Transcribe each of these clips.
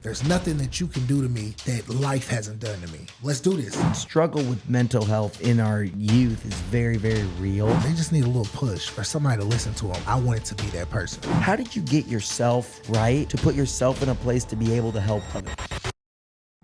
There's nothing that you can do to me that life hasn't done to me. Let's do this. Struggle with mental health in our youth is very, very real. They just need a little push or somebody to listen to them. I wanted to be that person. How did you get yourself right to put yourself in a place to be able to help others?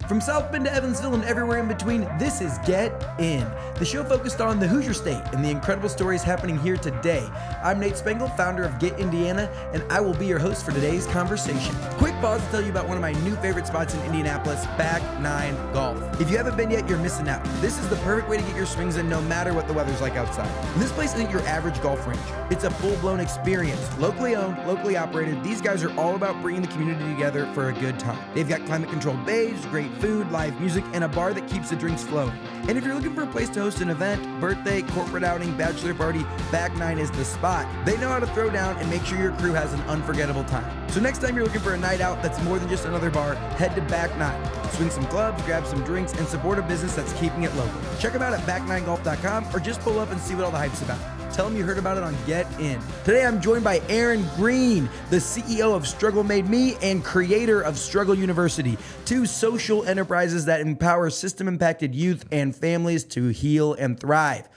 From South Bend to Evansville and everywhere in between, this is Get In, the show focused on the Hoosier State and the incredible stories happening here today. I'm Nate Spengel, founder of Get Indiana, and I will be your host for today's conversation. Quick pause to tell you about one of my new favorite spots in Indianapolis, Back 9 Golf. If you haven't been yet, you're missing out. This is the perfect way to get your swings in no matter what the weather's like outside. And this place isn't your average golf range. It's a full-blown experience. Locally owned, locally operated, these guys are all about bringing the community together for a good time. They've got climate-controlled bays, great food, live music, and a bar that keeps the drinks flowing. And if you're looking for a place to host an event, birthday, corporate outing, bachelor party, Back 9 is the spot. They know how to throw down and make sure your crew has an unforgettable time. So next time you're looking for a night out that's more than just another bar, head to Back 9. Swing some clubs, grab some drinks, and support a business that's keeping it local. Check them out at back9golf.com or just pull up and see what all the hype's about. Tell them you heard about it on Get In. Today I'm joined by Aaron Green, the CEO of Struggle Made Me and creator of Struggle University, two social enterprises that empower system-impacted youth and families to heal and thrive.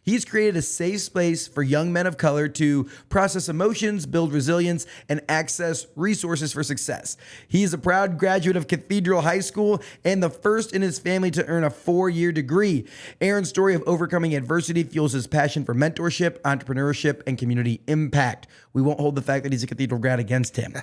He's created a safe space for young men of color to process emotions, build resilience, and access resources for success. He is a proud graduate of Cathedral High School and the first in his family to earn a 4-year degree. Aaron's story of overcoming adversity fuels his passion for mentorship, entrepreneurship, and community impact. We won't hold the fact that he's a Cathedral grad against him.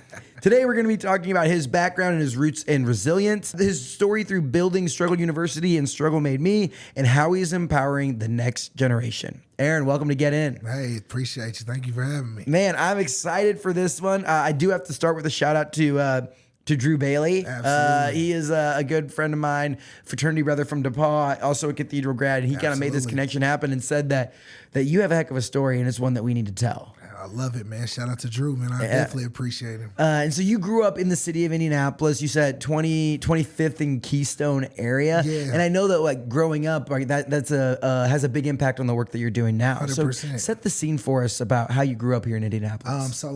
Today, we're going to be talking about his background and his roots and resilience, his story through building Struggle University and Struggle Made Me, and how he is empowering the next generation. Aaron, welcome to Get In. Hey, appreciate you. Thank you for having me. Man, I'm excited for this one. I do have to start with a shout out to Drew Bailey. Absolutely. He is a good friend of mine, fraternity brother from DePaul, also a Cathedral grad, and he kind of made this connection happen and said that you have a heck of a story and it's one that we need to tell. I love it, man. Shout out to Drew, man. I definitely appreciate him. And so you grew up in the city of Indianapolis. You said 25th and Keystone area. Yeah. And I know that like growing up, like that's has a big impact on the work that you're doing now. 100%. So set the scene for us about how you grew up here in Indianapolis. So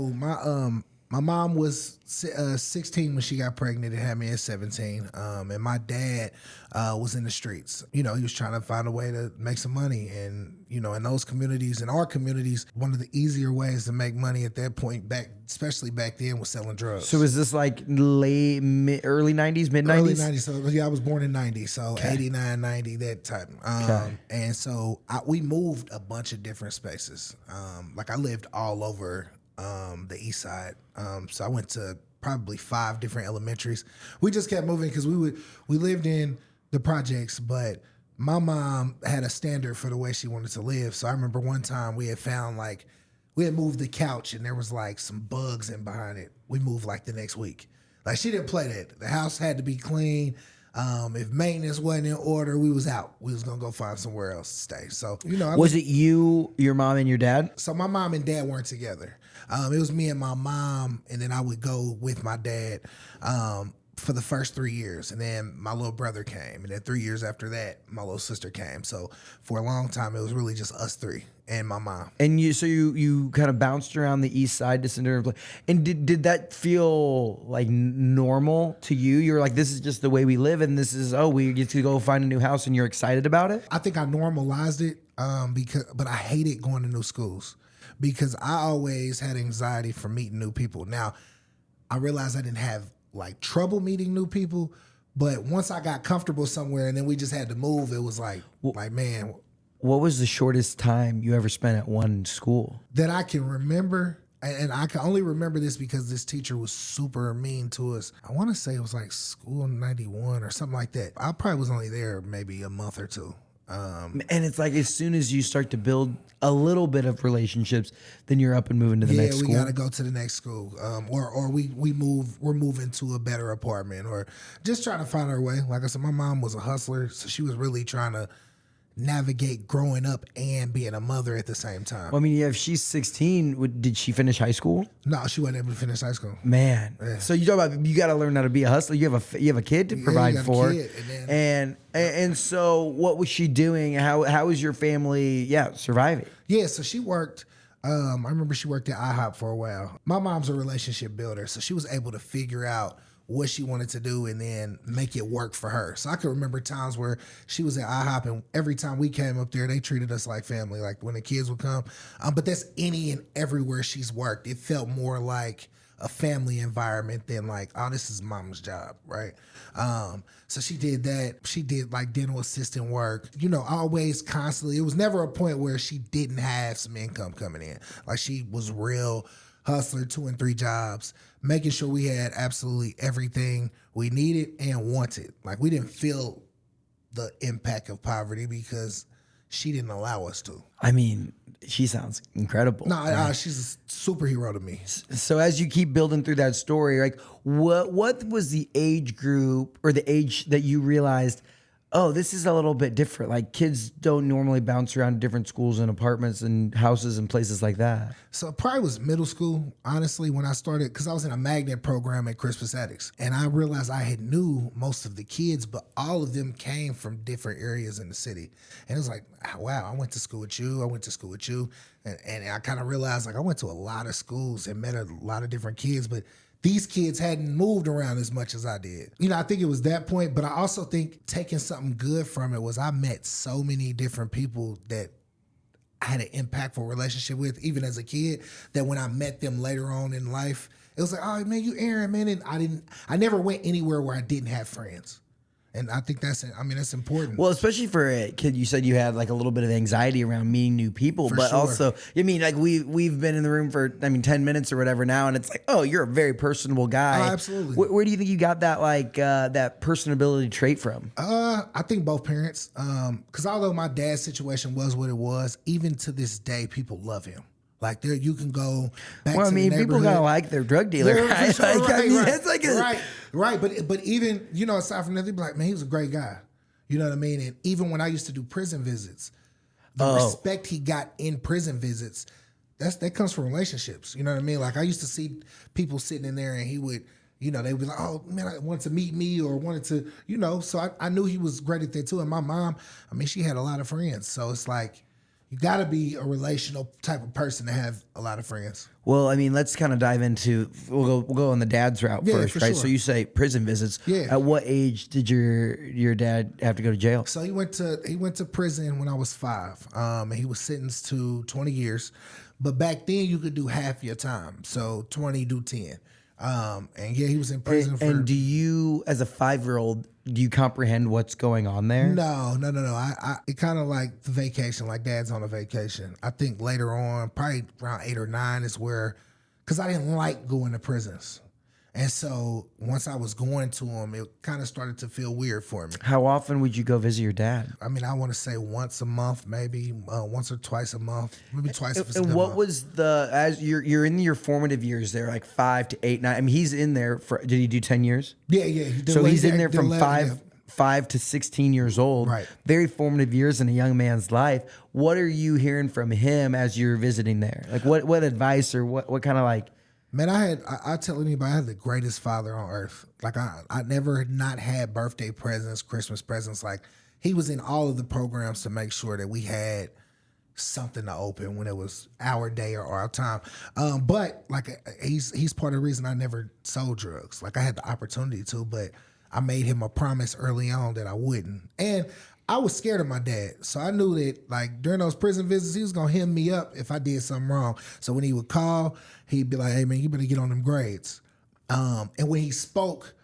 my mom was 16 when she got pregnant and had me at 17. And my dad was in the streets. You know, he was trying to find a way to make some money. And, you know, in those communities, in our communities, one of the easier ways to make money at that point, especially back then, was selling drugs. So is this like early 90s, mid 90s? Early 90s. So yeah, I was born in 90. So 89, 90, that type. And so we moved a bunch of different spaces. Like I lived all over the east side. So I went to probably 5 different elementaries. We just kept moving because we lived in the projects, but my mom had a standard for the way she wanted to live. So I remember one time we had moved the couch and there was like some bugs in behind it. We moved like the next week. Like she didn't play that. The house had to be clean. If maintenance wasn't in order, we was out. We was gonna go find somewhere else to stay. So, you know, Was it you, your mom, and your dad? So my mom and dad weren't together. It was me and my mom, and then I would go with my dad for the first 3 years. And then my little brother came. And then 3 years after that, my little sister came. So for a long time, it was really just us 3 and my mom. And you kind of bounced around the east side to center. And did that feel like normal to you? You were like, this is just the way we live, and this is, we get to go find a new house, and you're excited about it? I think I normalized it but I hated going to new schools because I always had anxiety for meeting new people. Now, I realized I didn't have like trouble meeting new people, but once I got comfortable somewhere and then we just had to move, it was like man. What was the shortest time you ever spent at one school? That I can remember, and I can only remember this because this teacher was super mean to us. I want to say it was like school 91 or something like that. I probably was only there maybe a month or two. And it's like as soon as you start to build a little bit of relationships, then you're up and moving to the next school. Yeah, we got to go to the next school. Or we're moving to a better apartment or just trying to find our way. Like I said, my mom was a hustler, so she was really trying to navigate growing up and being a mother at the same time. Well, I mean, if she's 16, did she finish high school? No, she wasn't able to finish high school. Man, yeah. So you talk about you got to learn how to be a hustler. You have a kid to provide for, and so what was she doing? How was your family? Surviving? Yeah, so she worked. I remember she worked at IHOP for a while. My mom's a relationship builder, so she was able to figure out what she wanted to do and then make it work for her. So I can remember times where she was at IHOP and every time we came up there, they treated us like family, like when the kids would come. But that's any and everywhere she's worked. It felt more like a family environment than like, oh, this is mama's job, right? So she did that. She did like dental assistant work, always constantly. It was never a point where she didn't have some income coming in. Like she was real hustler, 2 and 3 jobs, making sure we had absolutely everything we needed and wanted. Like we didn't feel the impact of poverty because she didn't allow us to. I mean, she sounds incredible. No, right? She's a superhero to me. So as you keep building through that story, like what was the age group or the age that you realized, oh, this is a little bit different? Like kids don't normally bounce around different schools and apartments and houses and places like that. So it probably was middle school, honestly, when I started, because I was in a magnet program at Crispus Attucks. And I realized I had knew most of the kids, but all of them came from different areas in the city. And it was like, wow, I went to school with you. I went to school with you. And I kind of realized like I went to a lot of schools and met a lot of different kids, but these kids hadn't moved around as much as I did. I think it was that point, but I also think taking something good from it was I met so many different people that I had an impactful relationship with, even as a kid, that when I met them later on in life, it was like, oh man, you Aaron, man. And I never went anywhere where I didn't have friends. And I think that's important. Well, especially for a kid, you said you had like a little bit of anxiety around meeting new people, but sure. Also, like we've been in the room for 10 minutes or whatever now, and it's like, oh, you're a very personable guy. Oh, absolutely. Where do you think you got that that personability trait from? I think both parents. Because although my dad's situation was what it was, even to this day, people love him. Like there, you can go back to the neighborhood. People gotta like their drug dealer, right? Sure, It's like right. But even aside from that, they'd be like, man, he was a great guy. You know what I mean? And even when I used to do prison visits, the respect he got in prison visits, that comes from relationships. You know what I mean? Like I used to see people sitting in there, and he would, they would be like, oh man, I wanted to meet me or wanted to, So I knew he was great at that too. And my mom, she had a lot of friends, so it's like. You got to be a relational type of person to have a lot of friends. Well, let's kind of dive into. We'll go on the dad's route first, right? Sure. So you say prison visits. Yeah. At what age did your dad have to go to jail? So he went to prison when I was 5. And he was sentenced to 20 years, but back then you could do half your time. So 20 do 10. And he was in prison for. And do you, as a 5-year-old, do you comprehend what's going on there? No. It kind of like the vacation, like dad's on a vacation. I think later on, probably around 8 or 9 is where, because I didn't like going to prisons. And so once I was going to them, it kind of started to feel weird for me. How often would you go visit your dad? I want to say once a month, maybe once or twice a month, maybe twice. And what was as you're in your formative years there, like 5 to 8, 9? He's in there for. Did he do 10 years? Yeah. So he's in there from 5 to 16 years old. Right. Very formative years in a young man's life. What are you hearing from him as you're visiting there? Like what advice or what kind of like? Man, I tell anybody, I had the greatest father on earth. Like I never not had birthday presents, Christmas presents. Like he was in all of the programs to make sure that we had something to open when it was our day or our time. But like he's part of the reason I never sold drugs. Like I had the opportunity to, but I made him a promise early on that I wouldn't. And I was scared of my dad. So I knew that like during those prison visits, he was going to hem me up if I did something wrong. So when he would call, he'd be like, hey man, you better get on them grades. And when he spoke,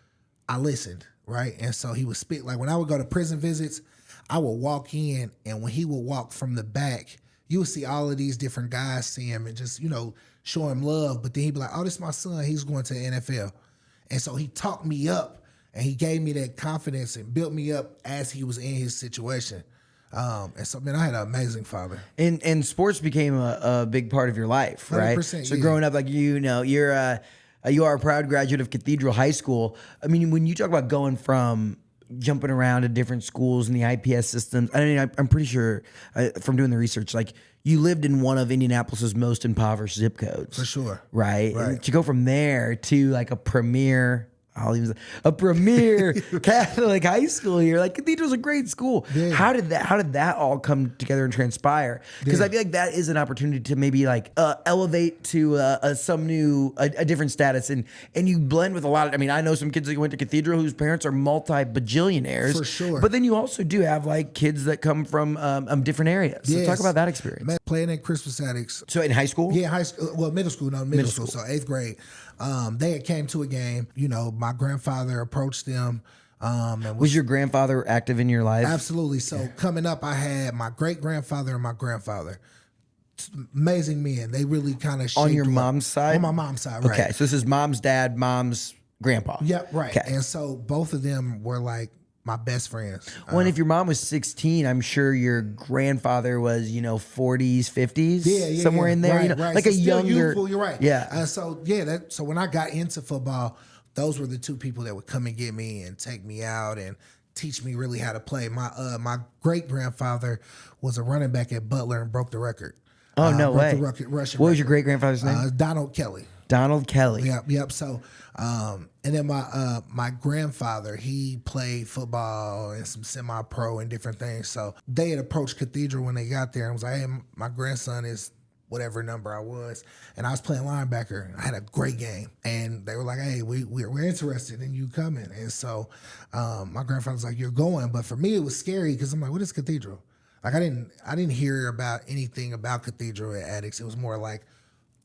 I listened, right? And so he would speak. Like when I would go to prison visits, I would walk in, and when he would walk from the back, you would see all of these different guys see him and just, show him love. But then he'd be like, oh, this is my son. He's going to the NFL. And so he talked me up. And he gave me that confidence and built me up as he was in his situation. And so, man, I had an amazing father. And sports became a big part of your life, right? 100%, so growing up, like, you are a proud graduate of Cathedral High School. When you talk about going from jumping around to different schools in the IPS systems, I'm pretty sure from doing the research, like you lived in one of Indianapolis's most impoverished zip codes. For sure. Right? And to go from there to like a premier a premier Catholic high school here. Like Cathedral's a great school. Yeah. How did that all come together and transpire? Because I feel like that is an opportunity to maybe like elevate to a different status, and you blend with a lot of. I mean, I know some kids that went to Cathedral whose parents are multi-bajillionaires. For sure. But then you also do have like kids that come from different areas. So talk about that experience. Man, playing at Christmas Addicts. So in high school? Yeah, high school. Well, middle school. No, middle school. So 8th grade. They had came to a game. You know, my grandfather approached them. And was your grandfather active in your life? Absolutely. So coming up, I had my great grandfather and my grandfather. Amazing men. They really kind of on your mom's side. On my mom's side, right? Okay, so this is mom's dad, mom's grandpa. Yep, right. Okay. And so both of them were like my best friends. Well, and if your mom was 16, I'm sure your grandfather was, 40s, 50s, somewhere in there, right. like so a younger. Youthful, you're right. Yeah. So when I got into football, those were the two people that would come and get me and take me out and teach me really how to play. My great grandfather was a running back at Butler and broke the record. Oh no way! What was your great grandfather's name? Donald Kelly. Donald Kelly. Yep. So, and then my grandfather, he played football and some semi-pro and different things. So they had approached Cathedral when they got there and was like, "Hey, my grandson is whatever number I was," and I was playing linebacker. I had a great game, and they were like, "Hey, we're interested in you coming." And so my grandfather's like, "You're going," but for me it was scary because I'm like, "What is Cathedral?" Like I didn't hear about anything about Cathedral at Addicts. It was more like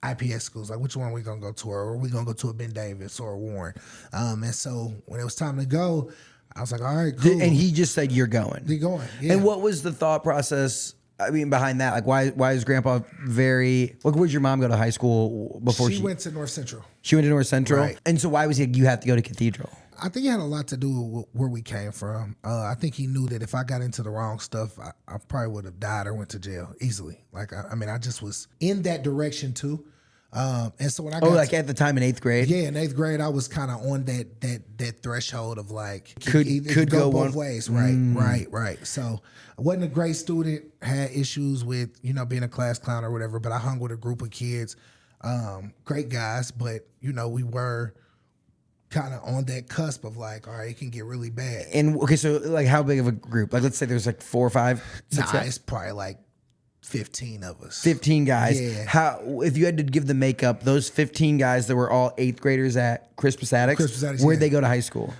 IPS schools, like which one are we gonna go to, or are we gonna go to a Ben Davis or a Warren? And so when it was time to go, I was like, all right, cool. And he just said, "You're going." You're going. Yeah. And what was the thought process? I mean, behind that, like why is Grandpa very? Like, where'd your mom go to high school before she went to North Central? She went to North Central, right. And so why was he? You have to go to Cathedral. I think it had a lot to do with where we came from. I think he knew that if I got into the wrong stuff, I probably would have died or went to jail easily. Like, I just was in that direction too. And so when I got at the time in 8th grade? Yeah, in 8th grade, I was kind of on that threshold of like, could go both ways. Right. So I wasn't a great student, had issues with, being a class clown or whatever, but I hung with a group of kids, great guys, but, we were kind of on that cusp of like, all right, it can get really bad. And okay, so like how big of a group? Like let's say there's like 4 or 5, 6 guys? It's probably like 15 of us. 15 guys. Yeah. How, if you had to give the makeup, those 15 guys that were all 8th graders at Christmas Addicts, where'd they go to high school?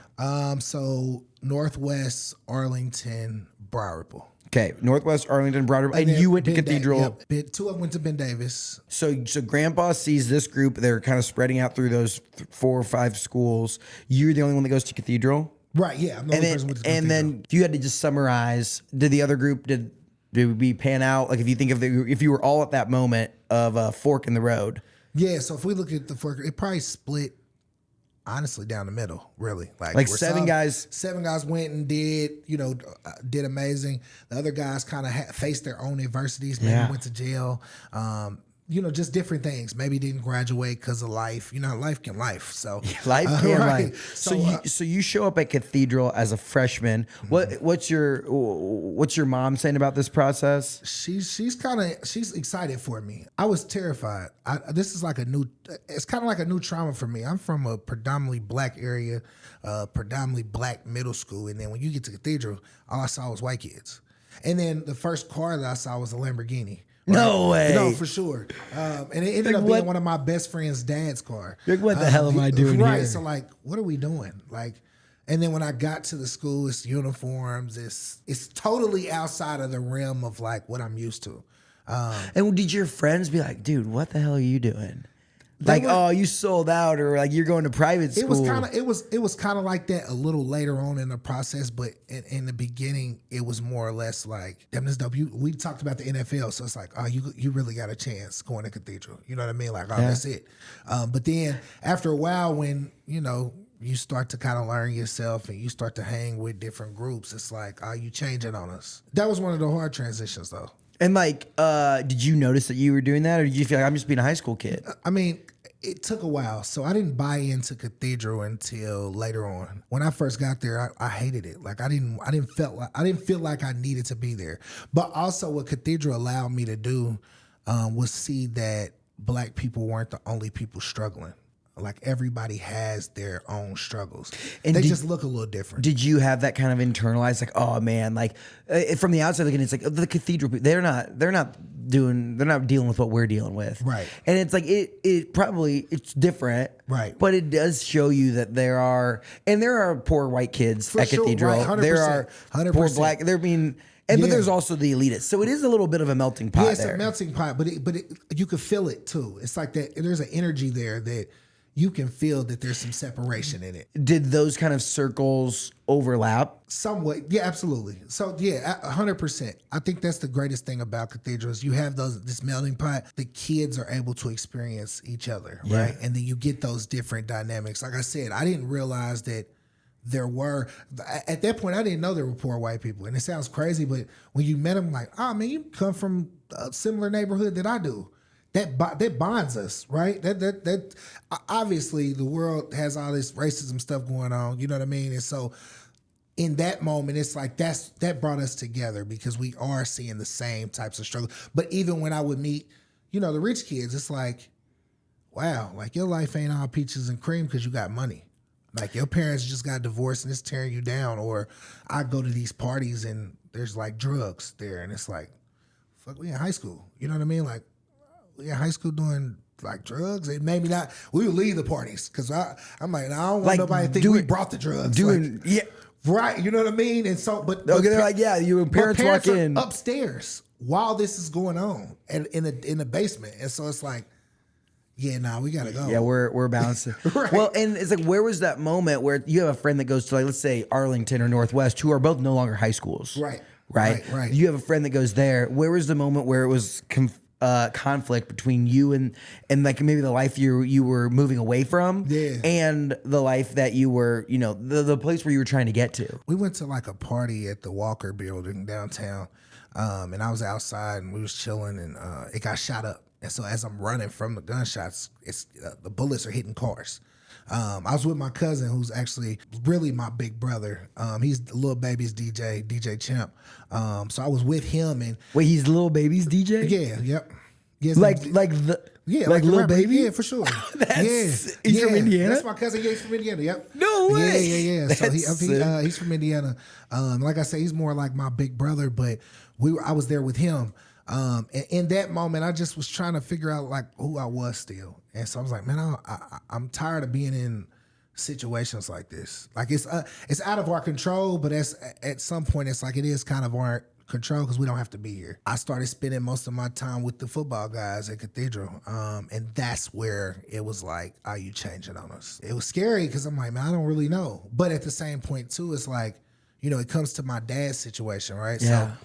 So Northwest, Arlington, Broad Ripple. Okay, Northwest Arlington, Broad Ripple, and you went to Cathedral. Yep. 2 of them went to Ben Davis. So Grandpa sees this group. They're kind of spreading out through those 4 or 5 schools. You're the only one that goes to Cathedral? Right, yeah. I'm the only person who went to Cathedral. And then you had to just summarize, did the other group, did we pan out? Like if you think of if you were all at that moment of a fork in the road. Yeah, so if we look at the fork, it probably split honestly down the middle, really. Like 7 guys. 7 guys went and did amazing. The other guys kind of faced their own adversities. Maybe went to jail. Just different things. Maybe didn't graduate because of life. Life can life. So life can right. life. So you show up at Cathedral as a freshman. What's your mom saying about this process? She's excited for me. I was terrified. This is like it's kind of like a new trauma for me. I'm from a predominantly black area, predominantly black middle school, and then when you get to Cathedral, all I saw was white kids. And then the first car that I saw was a Lamborghini. Right? No way. No, for sure. And it ended up being one of my best friend's dad's car. What the hell am I doing here? Right. So like, what are we doing? Like, and then when I got to the school, it's uniforms. It's totally outside of the realm of like what I'm used to. And did your friends be like, dude, what the hell are you doing? Like, you sold out, or like you're going to private school. It was kind of like that a little later on in the process, but in the beginning, it was more or less like, damn, this dope. We talked about the NFL, so it's like, oh, you really got a chance going to Cathedral. You know what I mean? Like, that's it. But then after a while, when you start to kind of learn yourself and you start to hang with different groups, it's like, oh, you changing on us. That was one of the hard transitions, though. And like, did you notice that you were doing that, or did you feel like I'm just being a high school kid? I mean, it took a while. So I didn't buy into Cathedral until later on. When I first got there, I hated it. Like I didn't feel like I needed to be there. But also what Cathedral allowed me to do was see that black people weren't the only people struggling. Like everybody has their own struggles. And they just look a little different. Did you have that kind of internalized, like, oh man, like from the outside looking, it's like the cathedral people, they're not dealing with what we're dealing with. Right. And it's like, it's different. Right. But it does show you that there are poor white kids For at sure, Cathedral. right, 100%, there are 100%. poor black, but there's also the elitists. So it is a little bit of a melting pot. Yeah, it's there. a melting pot, but you can feel it too. It's like that. There's an energy there that you can feel that there's some separation in it. Did those kind of circles overlap? Somewhat, yeah, absolutely. So yeah, 100%. I think that's the greatest thing about cathedrals. You have this melting pot. The kids are able to experience each other, right? And then you get those different dynamics. Like I said, I didn't realize that there were, at that point, I didn't know there were poor white people. And it sounds crazy, but when you met them, like, oh man, you come from a similar neighborhood that I do. That bonds us, right? That obviously the world has all this racism stuff going on, you know what I mean? And so in that moment, it's like that brought us together because we are seeing the same types of struggles. But even when I would meet, the rich kids, it's like, wow, like your life ain't all peaches and cream because you got money. Like your parents just got divorced and it's tearing you down. Or I go to these parties and there's like drugs there and it's like, fuck, we in high school. You know what I mean? Like, we in high school doing like drugs. And maybe not, we would leave the parties because I'm like, I don't want nobody to think we brought the drugs. Right, you know what I mean? And so, but they're like, yeah, you parents walk in upstairs while this is going on and in the basement. And so it's like, yeah, nah, we gotta go. Yeah, we're bouncing. Right. Well, and it's like, where was that moment where you have a friend that goes to, like, let's say Arlington or Northwest, who are both no longer high schools, right? You have a friend that goes there. Where was the moment where it was conflict between you and like maybe the life you were moving away from, and the life that you were, the place where you were trying to get to? We went to like a party at the Walker Building downtown, and I was outside and we was chilling, and it got shot up. And so as I'm running from the gunshots, it's the bullets are hitting cars. I was with my cousin, who's actually really my big brother. He's the Lil Baby's DJ Champ. So I was with him, and wait, he's Lil Baby's DJ? Yeah, yep. Yeah, like Lil Baby? Yeah, for sure. He's from Indiana? That's my cousin. Yeah, he's from Indiana. Yep. No way. Yeah. So he's from Indiana. Like I say, he's more like my big brother, but I was there with him. And in that moment, I just was trying to figure out like who I was still. And so I was like, man, I'm tired of being in situations like this. Like it's out of our control, but at some point it's like it is kind of our control because we don't have to be here. I started spending most of my time with the football guys at Cathedral. And that's where it was like, are you changing on us? It was scary because I'm like, man, I don't really know. But at the same point too, it's like, it comes to my dad's situation, right? Yeah. So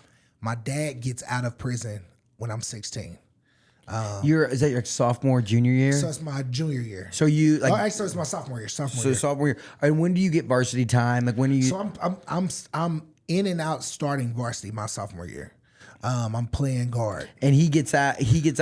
my dad gets out of prison when I'm 16. Is that your sophomore, junior year? So it's my junior year. So you like? Actually, it's my sophomore year. Sophomore year. And when do you get varsity time? Like when do you? So I'm in and out starting varsity my sophomore year. I'm playing guard. And he gets out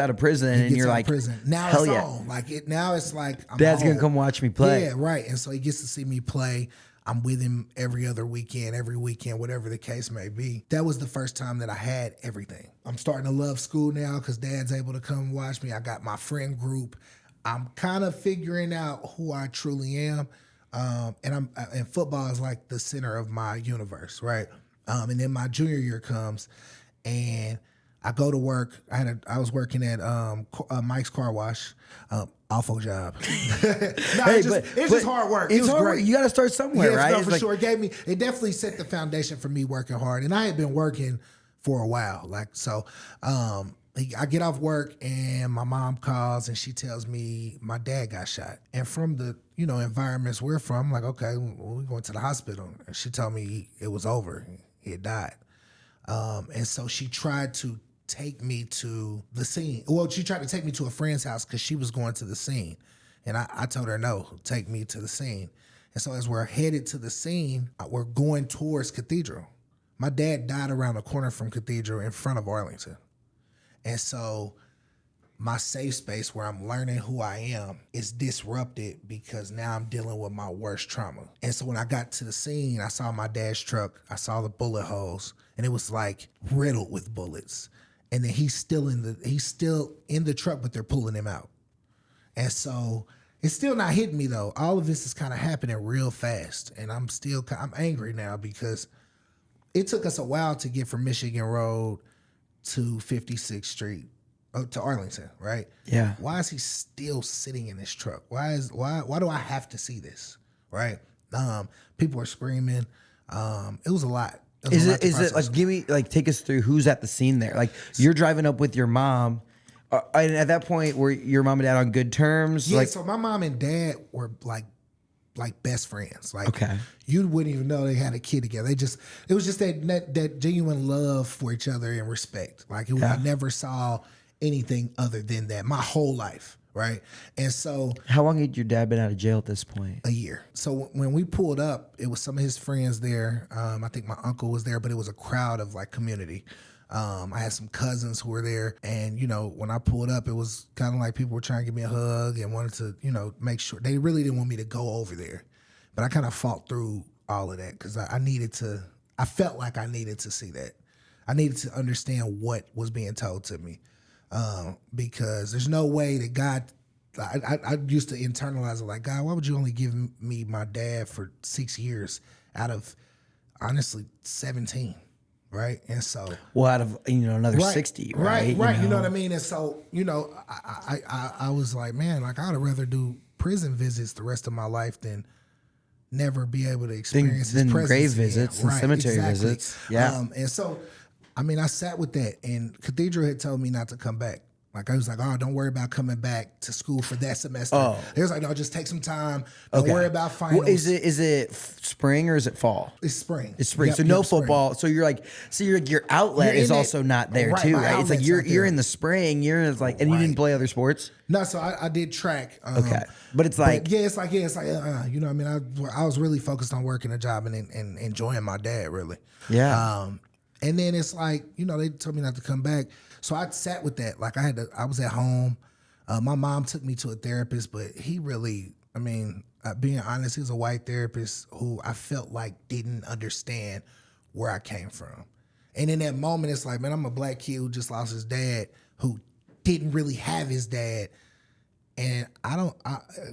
of prison, and you're like, prison. Now hell it's yeah. on. Like now it's like Dad's gonna come watch me play. Yeah, right. And so he gets to see me play. I'm with him every weekend, whatever the case may be. That was the first time that I had everything. I'm starting to love school now because Dad's able to come watch me. I got my friend group. I'm kind of figuring out who I truly am. And football is like the center of my universe, right? And then my junior year comes and I go to work. I was working at Mike's Car Wash. Awful job. It's just hard work. It was hard great. Work. You got to start somewhere, right? No, for sure. It definitely set the foundation for me working hard, and I had been working for a while. Like so, I get off work and my mom calls and she tells me my dad got shot. And from the environments we're from, I'm like, okay, well, we're going to the hospital. And she told me it was over. He had died. And so she tried to take me to the scene. Well, she tried to take me to a friend's house because she was going to the scene. And I told her, no, take me to the scene. And so as we're headed to the scene, we're going towards Cathedral. My dad died around the corner from Cathedral in front of Arlington. And so my safe space where I'm learning who I am is disrupted because now I'm dealing with my worst trauma. And so when I got to the scene, I saw my dad's truck, I saw the bullet holes, and it was like riddled with bullets. And then he's still in the truck, but they're pulling him out. And so It's still not hitting me though. All of this is kind of happening real fast, and I'm angry now because it took us a while to get from Michigan Road to 56th Street to Arlington, right? Yeah. Why is he still sitting in this truck? Why do I have to see this, right? People are screaming. It was a lot. Is it like, take us through who's at the scene there? Like, you're driving up with your mom. And at that point, were your mom and dad on good terms? Yeah, so my mom and dad were like best friends. Like, okay, you wouldn't even know they had a kid together. It was just that genuine love for each other and respect. Like, I never saw anything other than that my whole life, right? And so, how long had your dad been out of jail at this point? A year. So when we pulled up, it was some of his friends there. I think my uncle was there, but it was a crowd of like community. I had some cousins who were there, and when I pulled up, it was kind of like people were trying to give me a hug and wanted to make sure. They really didn't want me to go over there, but I kind of fought through all of that because I felt like I needed to see that. I needed to understand what was being told to me, because there's no way that God. I used to internalize it like, God, why would you only give me my dad for 6 years out of honestly 17? Right. And so, well, out of, another 60, right? Right. You know what I mean? And so, I was like, man, like I'd rather do prison visits the rest of my life than never be able to experience his presence. Grave visits and cemetery visits. Yeah. And so, I mean, I sat with that, and Cathedral had told me not to come back. Like, I was like, oh, don't worry about coming back to school for that semester. Oh. They was like, no, just take some time. Don't worry about finals. Well, is it spring or is it fall? It's spring. It's spring. Yep, so no football. So you're like, your outlet is also not there too, right? It's like you're in the spring. You're like, and you didn't play other sports. No, so I did track. Okay, but it's like, you know, what I mean, I was really focused on working a job and enjoying my dad, really. Yeah. And then it's like, they told me not to come back. So I sat with that. Like, I was at home. My mom took me to a therapist, but he really, being honest, he was a white therapist who I felt like didn't understand where I came from. And in that moment, it's like, man, I'm a black kid who just lost his dad, who didn't really have his dad. And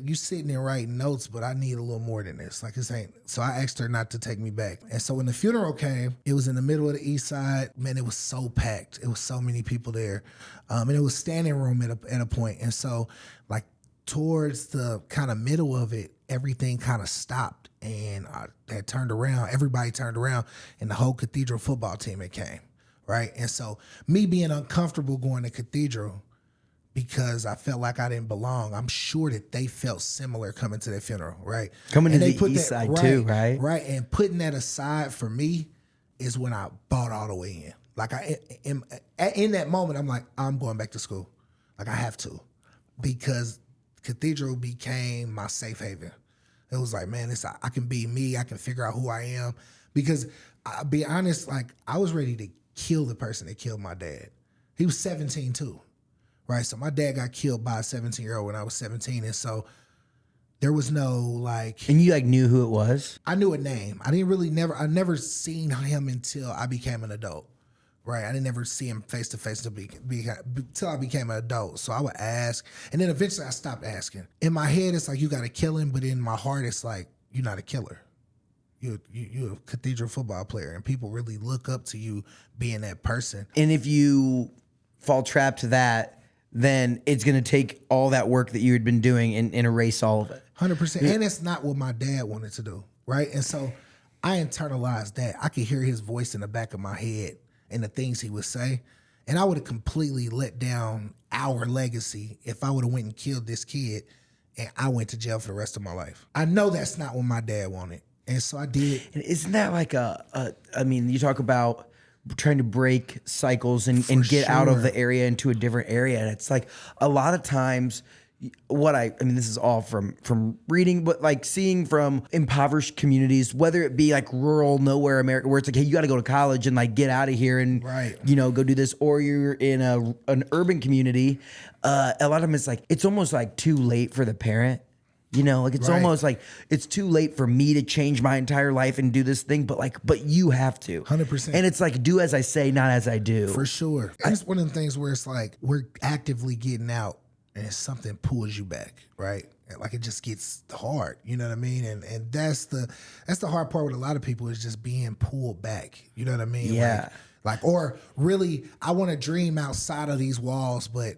you sitting there writing notes, but I need a little more than this. Like, this ain't. So I asked her not to take me back. And so when the funeral came, it was in the middle of the east side. Man, it was so packed. It was so many people there. And it was standing room at a point. And so, like, towards the kind of middle of it, everything kind of stopped. And I had turned around. Everybody turned around. And the whole Cathedral football team had came, right? And so me being uncomfortable going to Cathedral, because I felt like I didn't belong. I'm sure that they felt similar coming to their funeral, right? Coming to the east side too, right? Right, and putting that aside for me is when I bought all the way in. Like, in that moment, I'm like, I'm going back to school. Like, I have to, because Cathedral became my safe haven. It was like, man, I can be me. I can figure out who I am. Because I'll be honest, like, I was ready to kill the person that killed my dad. He was 17 too. Right, so my dad got killed by a 17-year-old when I was 17, and so there was no like. And you knew who it was? I knew a name. I never seen him until I became an adult. Right, I didn't never see him face to face until I became an adult. So I would ask, and then eventually I stopped asking. In my head, it's like, you got to kill him, but in my heart, it's like, you're not a killer. You're a Cathedral football player, and people really look up to you being that person. And if you fall trap to that, then it's going to take all that work that you had been doing and erase all of it. 100%. And it's not what my dad wanted to do, right? And so I internalized that. I could hear his voice in the back of my head and the things he would say. And I would have completely let down our legacy if I would have went and killed this kid and I went to jail for the rest of my life. I know that's not what my dad wanted. And so I did. And isn't that like you talk about trying to break cycles and get out of the area into a different area. And it's like a lot of times this is all from reading, but like seeing from impoverished communities, whether it be like rural, nowhere America, where it's like, hey, you got to go to college and like get out of here and, go do this. Or you're in an urban community. A lot of them, it's like, it's almost like too late for the parent. It's almost like it's too late for me to change my entire life and do this thing, but you have to. 100%. And it's like, do as I say, not as I do. For sure. It's one of the things where it's like, we're actively getting out and something pulls you back, right? Like it just gets hard, you know what I mean? And that's the hard part with a lot of people is just being pulled back. You know what I mean? Yeah. Like or really, I want to dream outside of these walls, but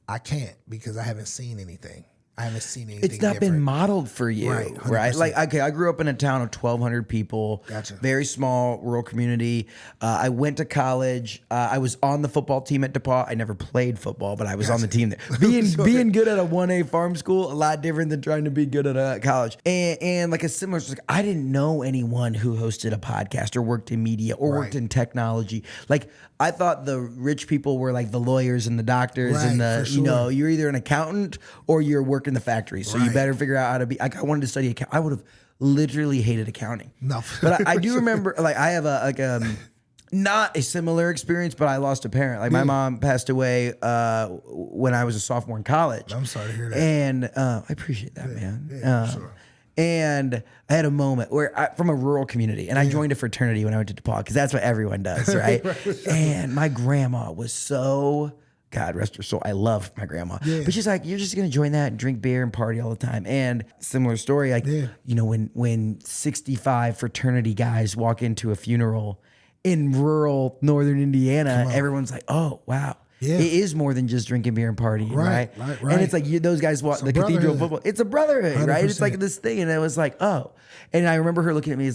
I can't because I haven't seen anything. I haven't seen anything. It's not different. been modeled for you, right? Like, okay, I grew up in a town of 1,200 people. Gotcha. Very small rural community. I went to college. I was on the football team at DePaul. I never played football, but I was on the team there. Being good at a 1A farm school, a lot different than trying to be good at a college. And like a similar, like I didn't know anyone who hosted a podcast or worked in media or worked in technology. Like I thought the rich people were like the lawyers and the doctors and the, you know, you're either an accountant or you're working the factory. So you better figure out how to be, like I wanted to study account. I would have literally hated accounting. No. But I do remember, like I have not a similar experience, but I lost a parent. Like my mom passed away when I was a sophomore in college. I'm sorry to hear that. And I appreciate that, man. Yeah, sure. And I had a moment where from a rural community, and I joined a fraternity when I went to DePaul because that's what everyone does, right? And my grandma was so, God rest her soul, I love my grandma. Yeah. But she's like, you're just gonna join that and drink beer and party all the time. And similar story, like you know, when 65 fraternity guys walk into a funeral in rural northern Indiana, everyone's like, oh wow. Yeah. It is more than just drinking beer and partying, right? And it's like those guys walk the cathedral football. It's a brotherhood, 100%. Right? It's like this thing, and it was like, oh. And I remember her looking at me,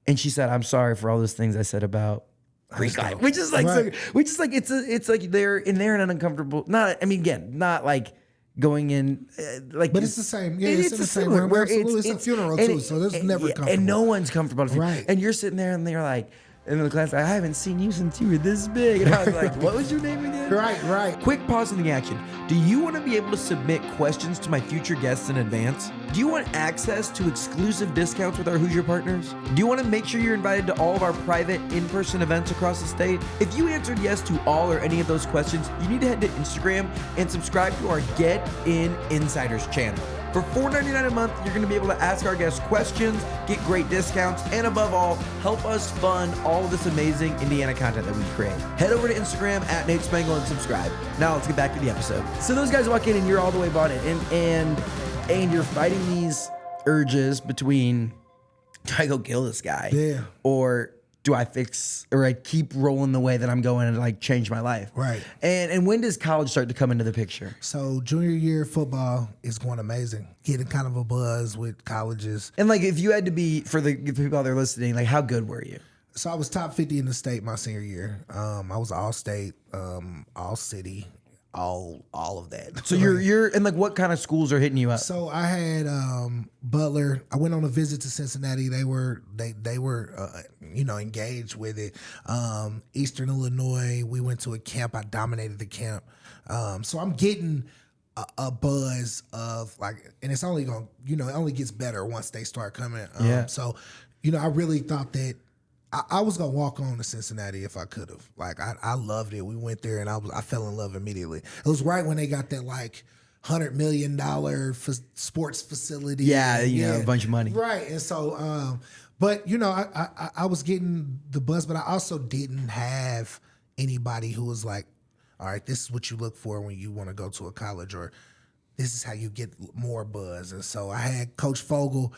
and she said, "I'm sorry for all those things I said about Greek life," which is like, it's like they're in there in an uncomfortable. Not, I mean, again, not like going in like, but it's the same. Yeah, it's in the same room. It's a funeral too, so there's never comfortable. And no one's comfortable, right? And you're sitting there, and they're like. And in the class, I haven't seen you since you were this big. And I was like, what was your name again? Right. Quick pause in the action. Do you want to be able to submit questions to my future guests in advance? Do you want access to exclusive discounts with our Hoosier partners? Do you want to make sure you're invited to all of our private in-person events across the state? If you answered yes to all or any of those questions, you need to head to Instagram and subscribe to our Get In Insiders channel. For $4.99 a month, you're going to be able to ask our guests questions, get great discounts, and above all, help us fund all of this amazing Indiana content that we create. Head over to Instagram at Nate Spangle and subscribe. Now let's get back to the episode. So those guys walk in and you're all the way bought in, and you're fighting these urges between, do I go kill this guy? Or do I fix, or I keep rolling the way that I'm going and like change my life? Right. And when does college start to come into the picture? So junior year football is going amazing. Getting kind of a buzz with colleges. And like, if you had to be, for the people out there listening, like how good were you? So I was top 50 in the state my senior year. I was all state, all city, all of that. So you're and like what kind of schools are hitting you up? So I had Butler. I went on a visit to Cincinnati. They were engaged with it. Eastern Illinois. We went to a camp. I dominated the camp. So I'm getting a buzz of like, and it's only going, it only gets better once they start coming. So, I really thought that I was gonna walk on to Cincinnati if I could have. Like I loved it. We went there and I fell in love immediately. It was right when they got that like $100 million sports facility. A bunch of money. Right. And so, but I was getting the buzz, but I also didn't have anybody who was like, all right, this is what you look for when you want to go to a college, or this is how you get more buzz. And so I had Coach Fogel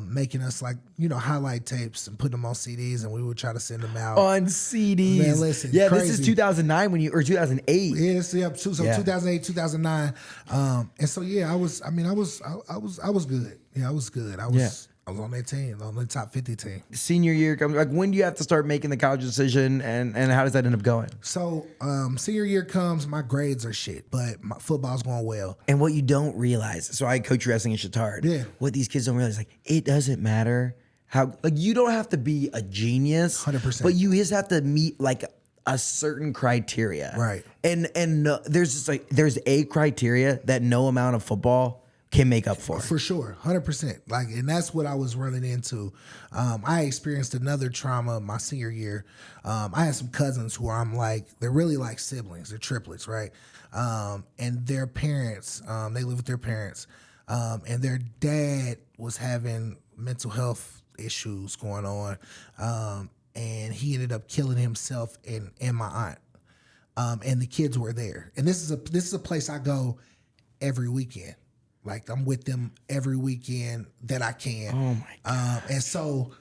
making us like, highlight tapes and put them on CDs, and we would try to send them out. On CDs. Man, listen, crazy. This is 2009 or 2008. Yes, yeah. So 2008, 2009. And so, I was good. Yeah, I was good. I was on that team, on the top 50 team. Senior year comes, like when do you have to start making the college decision, and how does that end up going? So senior year comes, my grades are shit, but my football's going well. And what you don't realize, so I coach wrestling in Chittard. Yeah. What these kids don't realize, like it doesn't matter how, like you don't have to be a genius, 100%, but you just have to meet like a certain criteria, right? And there's just like there's a criteria that no amount of football can make up for sure, 100%. Like, and that's what I was running into. I experienced another trauma my senior year. I had some cousins who I'm like, they're really like siblings. They're triplets, right? And their parents, they live with their parents, and their dad was having mental health issues going on, and he ended up killing himself and my aunt. And the kids were there. And this is a place I go every weekend. Like I'm with them every weekend that I can. Oh my God. And so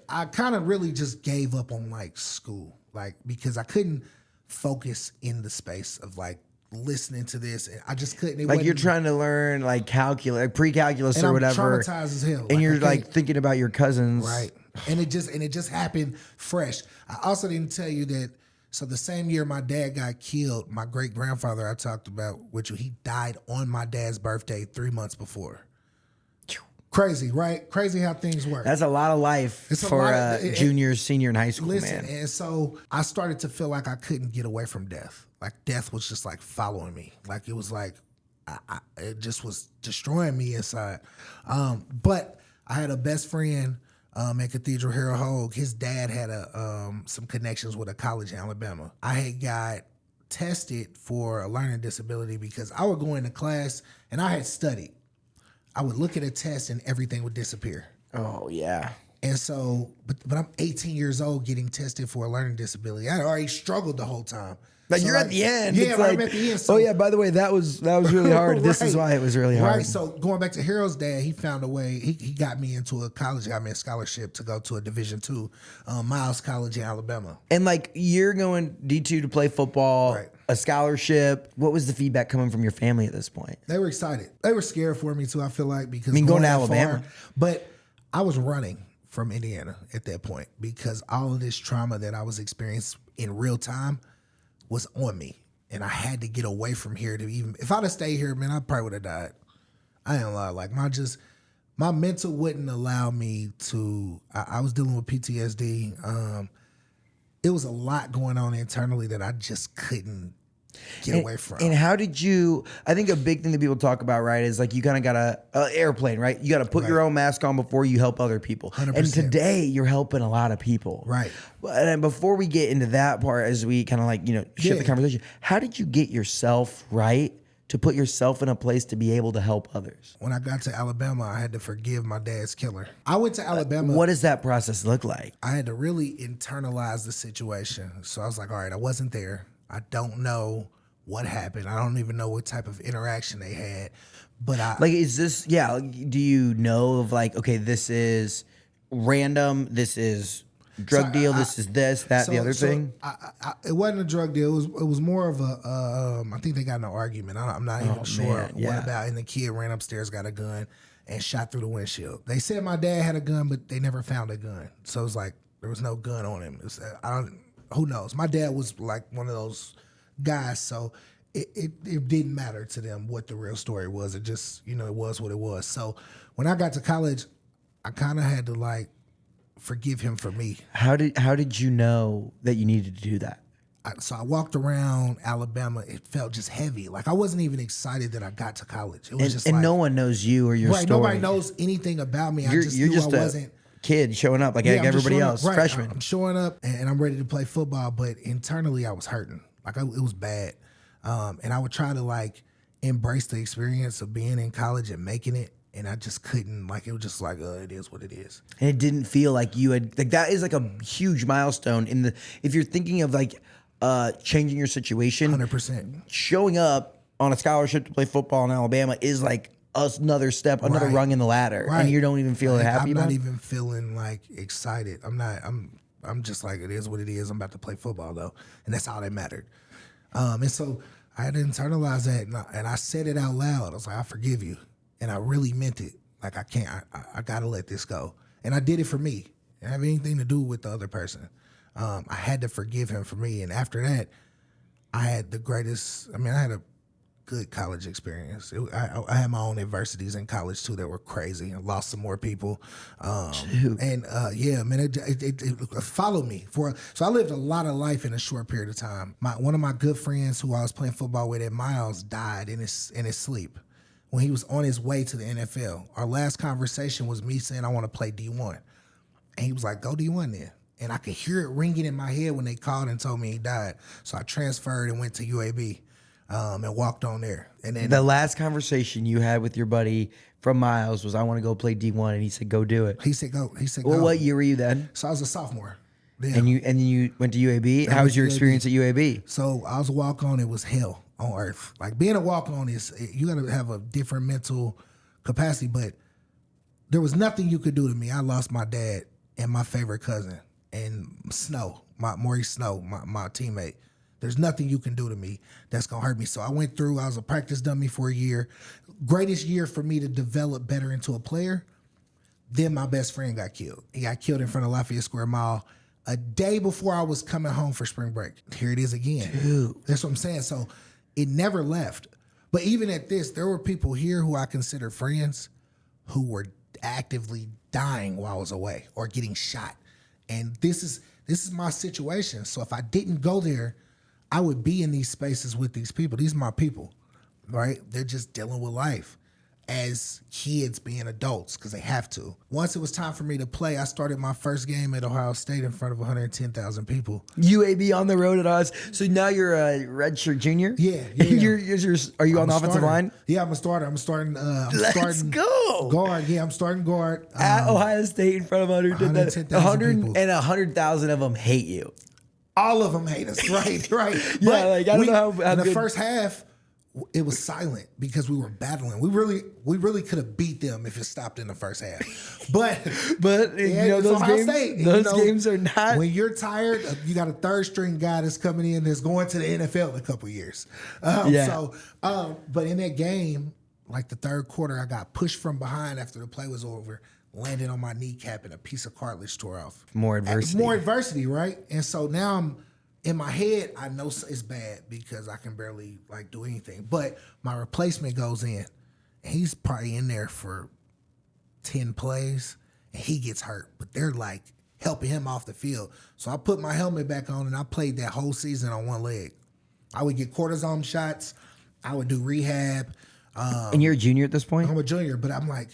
I kind of really just gave up on like school, like because I couldn't focus in the space of like listening to this, and I just couldn't. Like you're trying to learn like calculus, like pre-calculus or whatever. Traumatized as hell, and you're like thinking about your cousins, right? And it just happened fresh. I also didn't tell you that. So the same year my dad got killed, my great grandfather I talked about, which he died on my dad's birthday 3 months before. Crazy, right? Crazy how things work. That's a lot of life for a junior, senior in high school, listen, man. And so I started to feel like I couldn't get away from death. Like death was just like following me. Like it was like, it just was destroying me inside. But I had a best friend at Cathedral, Harold Hogue. His dad had some connections with a college in Alabama. I had got tested for a learning disability because I would go into class and I had studied. I would look at a test and everything would disappear. Oh, yeah. And so, but I'm 18 years old getting tested for a learning disability. I already struggled the whole time. But so you're at the end. Yeah, it's right, like, I'm at the end. So, oh, yeah, by the way, that was really hard. Right. This is why it was really hard. Right, so going back to Harold's dad, he found a way. He got me into a college, got me a scholarship to go to a Division II, Miles College in Alabama. And like you're going D2 to play football, right. A scholarship. What was the feedback coming from your family at this point? They were excited. They were scared for me too, I feel like, because going to Alabama. But I was running from Indiana at that point because all of this trauma that I was experiencing in real time was on me. And I had to get away from here to even, if I'd have stayed here, man, I probably would have died. I ain't gonna lie. Like my mental wouldn't allow me to, I was dealing with PTSD. It was a lot going on internally that I just couldn't get away from. And how did you, I think a big thing that people talk about, right, is like you kind of got a airplane, right? You got to put your own mask on before you help other people. 100%. And today you're helping a lot of people. Right. And before we get into that part, as we kind of like, shift the conversation, how did you get yourself right to put yourself in a place to be able to help others? When I got to Alabama, I had to forgive my dad's killer. I went to Alabama. What does that process look like? I had to really internalize the situation. So I was like, all right, I wasn't there. I don't know what happened. I don't even know what type of interaction they had. But is this, do you know of like, okay, this is random, this is drug deal, this is this, that, the other thing? It wasn't a drug deal. It was more of a, I think they got in an argument. I'm not even sure what about. And the kid ran upstairs, got a gun, and shot through the windshield. They said my dad had a gun, but they never found a gun. So it was like, there was no gun on him. Who knows? My dad was like one of those guys, so it didn't matter to them what the real story was. It just, it was what it was. So when I got to college, I kind of had to like forgive him for me. How did you know that you needed to do that? So I walked around Alabama. It felt just heavy. Like I wasn't even excited that I got to college. It was just and no one knows you or your story. Nobody knows anything about me. I just knew I wasn't. Kid showing up like everybody else, freshman. I'm showing up and I'm ready to play football, but internally I was hurting. Like it was bad. And I would try to like embrace the experience of being in college and making it. And I just couldn't, like, it was just like, it is what it is. And it didn't feel like you had, like, that is like a huge milestone if you're thinking of like changing your situation. 100%. Showing up on a scholarship to play football in Alabama is like another step, another rung in the ladder. Right. And you don't even feel happy about it? I'm not even feeling like excited. I'm just like, it is what it is. I'm about to play football though. And that's all that mattered. And so I had to internalize that and I said it out loud. I was like, I forgive you. And I really meant it. Like I gotta let this go. And I did it for me. It didn't have anything to do with the other person. I had to forgive him for me. And after that, I had I had a good college experience. I had my own adversities in college too that were crazy. I lost some more people. It followed me. So I lived a lot of life in a short period of time. One of my good friends who I was playing football with at Miles died in his sleep when he was on his way to the NFL. Our last conversation was me saying, I want to play D1. And he was like, go D1 then. And I could hear it ringing in my head when they called and told me he died. So I transferred and went to UAB. And walked on there. And then the last conversation you had with your buddy from Miles was, I want to go play D1, and he said, go do it. He said, go. Well, what year were you then? So I was a sophomore. Yeah. And you went to UAB? How was your experience at UAB? So I was a walk-on. It was hell. on earth. Like being a walk-on is, you got to have a different mental capacity, but there was nothing you could do to me. I lost my dad and my favorite cousin and Snow, Maurice Snow, my teammate. There's nothing you can do to me that's going to hurt me. So I went through, I was a practice dummy for a year. Greatest year for me to develop better into a player. Then my best friend got killed. He got killed in front of Lafayette Square Mall a day before I was coming home for spring break. Here it is again. Dude. That's what I'm saying. So it never left. But even at this, there were people here who I consider friends who were actively dying while I was away or getting shot. And this is my situation. So if I didn't go there, I would be in these spaces with these people. These are my people, right? They're just dealing with life as kids being adults because they have to. Once it was time for me to play, I started my first game at Ohio State in front of 110,000 people. UAB on the road at us. So now you're a redshirt junior? Yeah. Are you on the offensive line? Yeah, I'm a starter. I'm starting. Let's go. Guard. Yeah, I'm starting guard. At Ohio State in front of 110,000 people. And 100,000 of them hate you. All of them hate us, right? Yeah, But like I don't know how in the good. first half, it was silent because we were battling. We really could have beat them if it stopped in the first half. But you know, it's those Ohio games, State. those games are not. When you're tired, you got a third string guy that's coming in that's going to the NFL in a couple years. But in that game, like the third quarter, I got pushed from behind after the play was over, landed on my kneecap and a piece of cartilage tore off. More adversity, right? And so now I'm in my head, I know it's bad because I can barely like do anything. But my replacement goes in, and he's probably in there for 10 plays, and he gets hurt. But they're like helping him off the field. So I put my helmet back on, and I played that whole season on one leg. I would get cortisone shots. I would do rehab. And you're a junior at this point? I'm a junior, but I'm like,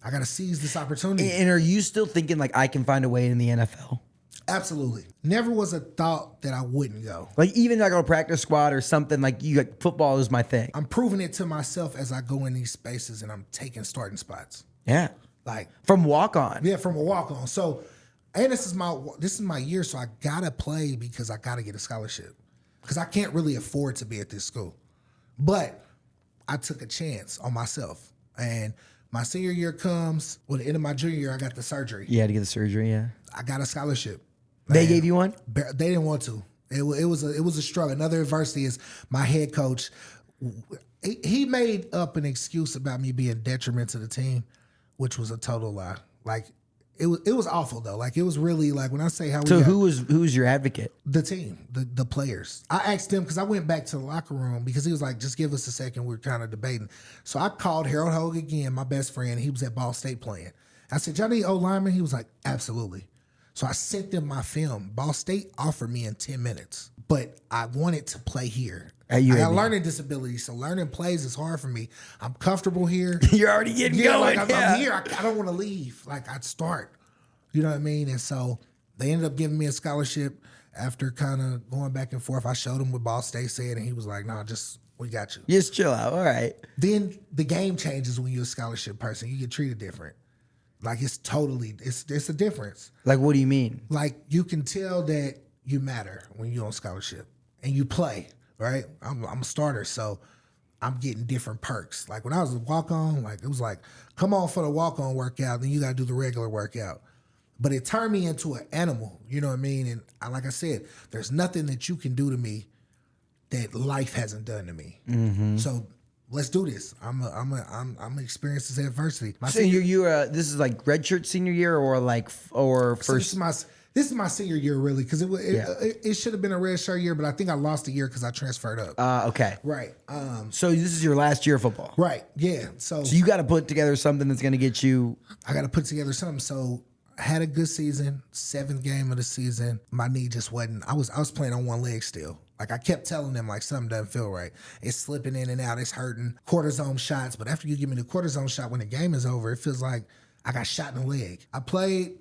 I got to seize this opportunity. And are you still thinking like I can find a way in the NFL? Absolutely. Never was a thought that I wouldn't go. Like even like on a practice squad or something, like football is my thing. I'm proving it to myself as I go in these spaces and I'm taking starting spots. Yeah. Like from walk on. Yeah, from a walk on. So, and this is my year, so I gotta play because I gotta get a scholarship. Because I can't really afford to be at this school. But I took a chance on myself. And my senior year comes, well, the end of my junior year, I got the surgery. You had to get the surgery, yeah. I got a scholarship. They gave you one? They didn't want to. It was a struggle. Another adversity is my head coach. He made up an excuse about me being detriment to the team, which was a total lie. Like it was awful though. Like it was really like when I say how. So who was your advocate? The team, the players. I asked him because I went back to the locker room because he was like, "Just give us a second. We're kind of debating." So I called Harold Hogue again, my best friend. He was at Ball State playing. I said, "Y'all need O-lineman?" He was like, "Absolutely." So I sent them my film. Ball State offered me in 10 minutes, but I wanted to play here. I got learning disabilities, so learning plays is hard for me. I'm comfortable here. You're already getting going. Like I'm here. I don't want to leave. Like I'd start. You know what I mean? And so they ended up giving me a scholarship after kind of going back and forth. I showed him what Ball State said, and he was like, "No, we got you. Just chill out. All right." Then the game changes when you're a scholarship person. You get treated different. Like it's a difference. Like what do you mean? Like you can tell that you matter when you're on scholarship and you play, right? I'm a starter, so I'm getting different perks. Like when I was a walk-on, like it was like, come on for the walk-on workout, then you gotta do the regular workout. But it turned me into an animal, you know what I mean? And like I said, there's nothing that you can do to me that life hasn't done to me. Mm-hmm. So let's do this. I'm experiencing this adversity. So this is like redshirt senior year or first. So this is my senior year really because it should have been a red shirt year, but I think I lost a year because I transferred up. Okay. Right. So this is your last year of football. Right. Yeah. So you got to put together something that's going to get you. I got to put together something. So I had a good season. 7th game of the season. My knee just wasn't. I was playing on one leg still. Like I kept telling them like something doesn't feel right. It's slipping in and out. It's hurting. Cortisone shots. But after you give me the cortisone shot when the game is over, it feels like I got shot in the leg. I played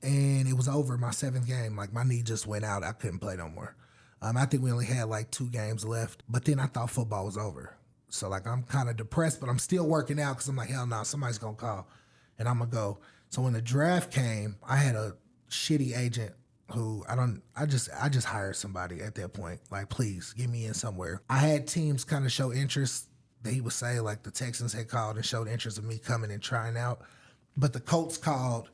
and it was over my 7th game. Like my knee just went out. I couldn't play no more. I think we only had like 2 games left. But then I thought football was over. So like I'm kind of depressed, but I'm still working out because I'm like, hell no, somebody's going to call and I'm going to go. So when the draft came, I had a shitty agent who I just hired somebody at that point. Like, please get me in somewhere. I had teams kind of show interest. That he would say, like the Texans had called and showed interest in me coming and trying out. But the Colts called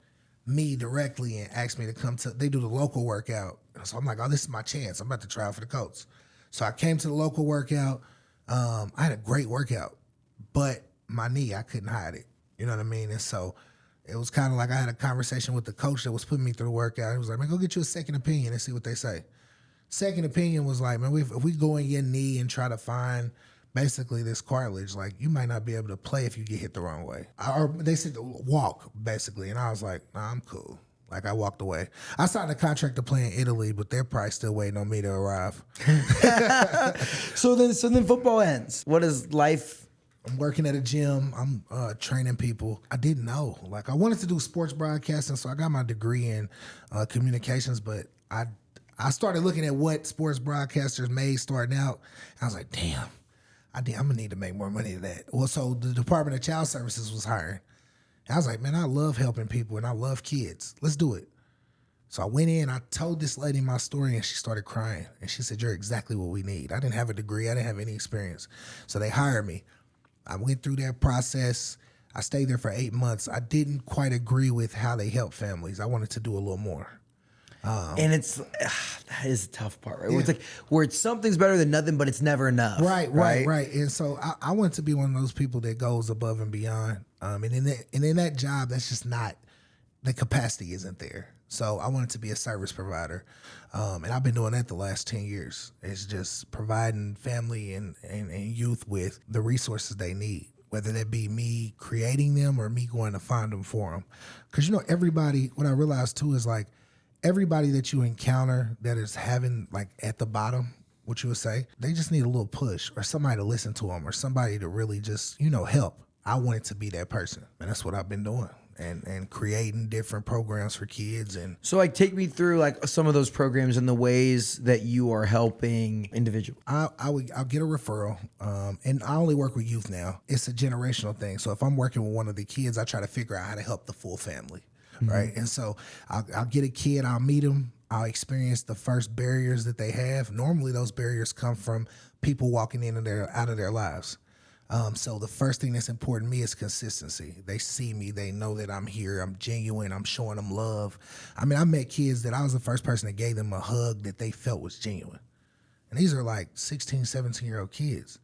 me directly and asked me to come they do the local workout. So I'm like, oh, this is my chance. I'm about to try out for the Colts. So I came to the local workout. I had a great workout, but my knee, I couldn't hide it. You know what I mean? And so it was kind of like I had a conversation with the coach that was putting me through the workout. He was like, man, go get you a second opinion and see what they say. Second opinion was like, man, if we go in your knee and try to find basically this cartilage, like you might not be able to play if you get hit the wrong way. Or they said walk, basically. And I was like, nah, I'm cool. Like I walked away. I signed a contract to play in Italy, but they're probably still waiting on me to arrive. So then football ends. What is life? I'm working at a gym. I'm training people. I didn't know. Like I wanted to do sports broadcasting, so I got my degree in communications, but I started looking at what sports broadcasters made starting out. I was like, damn, I'm gonna need to make more money than that. Well, so the Department of Child Services was hiring. I was like, man, I love helping people and I love kids. Let's do it. So I went in, I told this lady my story and she started crying. And she said, you're exactly what we need. I didn't have a degree. I didn't have any experience. So they hired me. I went through that process. I stayed there for 8 months. I didn't quite agree with how they help families. I wanted to do a little more. And that is the tough part, right? Yeah. Where it's like, where something's better than nothing, but it's never enough. Right. And so I want to be one of those people that goes above and beyond. And in that job, that's just not, the capacity isn't there. So I wanted to be a service provider. And I've been doing that the last 10 years. It's just providing family and youth with the resources they need, whether that be me creating them or me going to find them for them. Because, everybody, what I realized too is like, everybody that you encounter that is having like at the bottom, what you would say, they just need a little push or somebody to listen to them or somebody to really just, help. I wanted to be that person. And that's what I've been doing and creating different programs for kids. And so like take me through like some of those programs and the ways that you are helping individuals. I'll get a referral. And I only work with youth now. It's a generational thing. So if I'm working with one of the kids, I try to figure out how to help the full family. Right. And so I'll get a kid, I'll meet them, I'll experience the first barriers that they have. Normally those barriers come from people walking in and out of their lives. So the first thing that's important to me is consistency. They see me, they know that I'm here, I'm genuine, I'm showing them love. I mean, I met kids that I was the first person that gave them a hug that they felt was genuine. And these are like 16, 17-year-old kids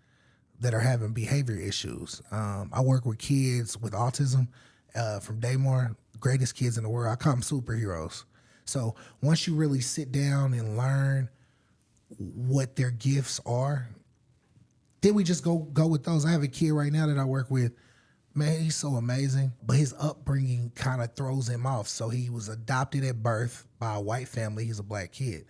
that are having behavior issues. I work with kids with autism from Daymar. Greatest kids in the world. I call them superheroes. So once you really sit down and learn what their gifts are, then we just go with those. I have a kid right now that I work with. Man, he's so amazing, but his upbringing kind of throws him off. So he was adopted at birth by a white family. He's a black kid.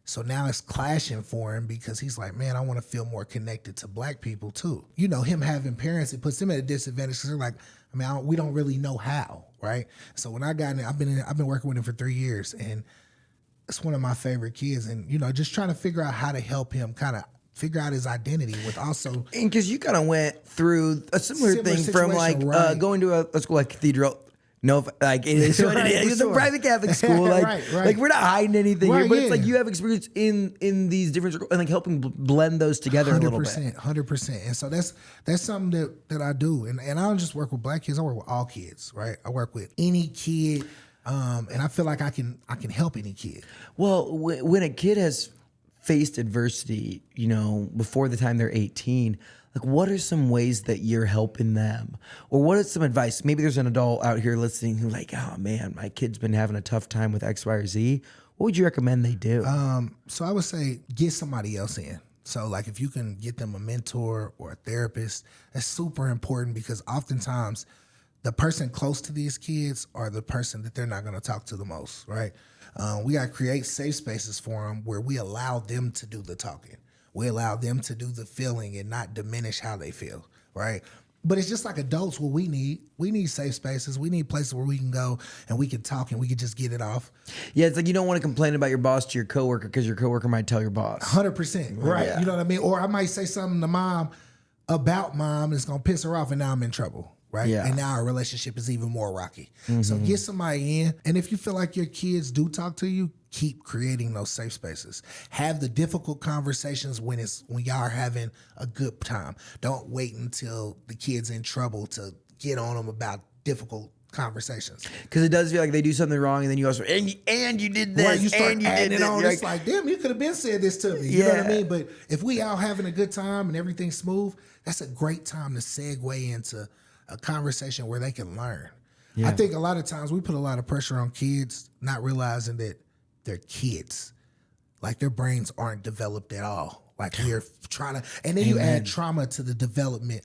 So now it's clashing for him because he's like, man, I want to feel more connected to black people too. Him having parents, it puts him at a disadvantage because they're like, we don't really know how, right? So when I got in, I've been working with him for 3 years, and it's one of my favorite kids. And just trying to figure out how to help him kind of figure out his identity with also. And because you kind of went through a similar thing from like going to a school like Cathedral. No, like it is what it is. It's a private Catholic school. Like, right. Like we're not hiding anything here, but it's like you have experience in these different circles and like helping blend those together 100%, a little bit. 100%. And so that's something that I do. And I don't just work with black kids. I work with all kids, right? I work with any kid, and I feel like I can help any kid. Well, when a kid has faced adversity, before the time they're 18. Like, what are some ways that you're helping them? Or what is some advice? Maybe there's an adult out here listening who's like, oh man, my kid's been having a tough time with X, Y, or Z. What would you recommend they do? So I would say get somebody else in. So like if you can get them a mentor or a therapist, that's super important because oftentimes the person close to these kids are the person that they're not going to talk to the most, right? We got to create safe spaces for them where we allow them to do the talking. We allow them to do the feeling and not diminish how they feel, right? But it's just like adults, what we need safe spaces. We need places where we can go and we can talk and we can just get it off. Yeah, it's like you don't want to complain about your boss to your coworker because your coworker might tell your boss. 100%, right? Yeah. You know what I mean? Or I might say something to mom about mom that's going to piss her off and now I'm in trouble. right? Yeah. And now our relationship is even more rocky. So get somebody in. And if you feel like your kids do talk to you, keep creating those safe spaces. Have the difficult conversations when y'all are having a good time. Don't wait until the kid's in trouble to get on them about difficult conversations. Because it does feel like they do something wrong, and then you also and you did this, Right, you start and you adding did it on. this. It's like, damn, you could have been said this to me. You know what I mean? But if we out having a good time and everything's smooth, that's a great time to segue into a conversation where they can learn. I think a lot of times we put a lot of pressure on kids, not realizing that they're kids. Like their brains aren't developed at all. Like we're trying to, and then you add trauma to the development.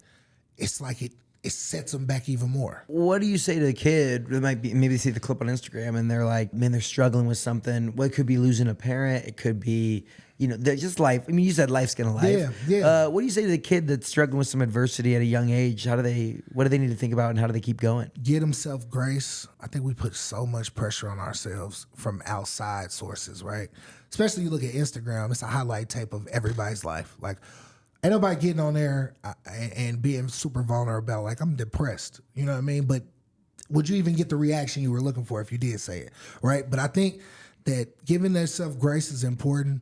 It's like it sets them back even more. What do you say to a kid that might be, maybe see the clip on Instagram and they're like, man, they're struggling with something. Well, it could be losing a parent. It could be, they're just life. I mean, you said life's gonna life. Yeah. What do you say to the kid that's struggling with some adversity at a young age? What do they need to think about, and how do they keep going? Get them self-grace. I think we put so much pressure on ourselves from outside sources, right? Especially you look at Instagram, it's a highlight tape of everybody's life. Like, ain't nobody getting on there and being super vulnerable about, like, I'm depressed. You know what I mean? But would you even get the reaction you were looking for if you did say it, right? But I think that giving themselves grace is important,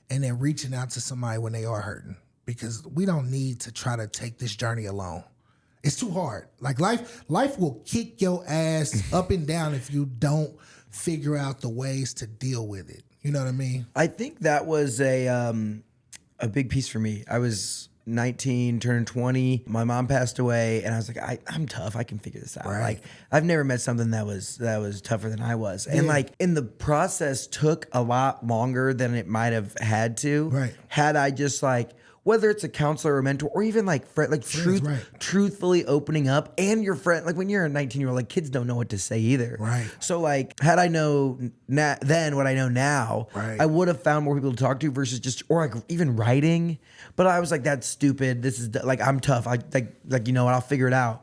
and then reaching out to somebody when they are hurting, because we don't need to try to take this journey alone. It's too hard. Like life will kick your ass up and down if you don't figure out the ways to deal with it. You know what I mean? I think that was a big piece for me. I was 19, turning 20. My mom passed away, and I was like, I'm tough. I can figure this out. Right. Like, I've never met something that was tougher than I was. And like, in the process took a lot longer than it might have had to. Right. Had I just like, whether it's a counselor or a mentor, or even like truthfully opening up, and your friend, like when you're a 19-year-old, like kids don't know what to say either. Right. So like, had I known then what I know now, right, I would have found more people to talk to versus just, or like even writing. But I was like, that's stupid. This is like, I'm tough. I like, you know what? I'll figure it out.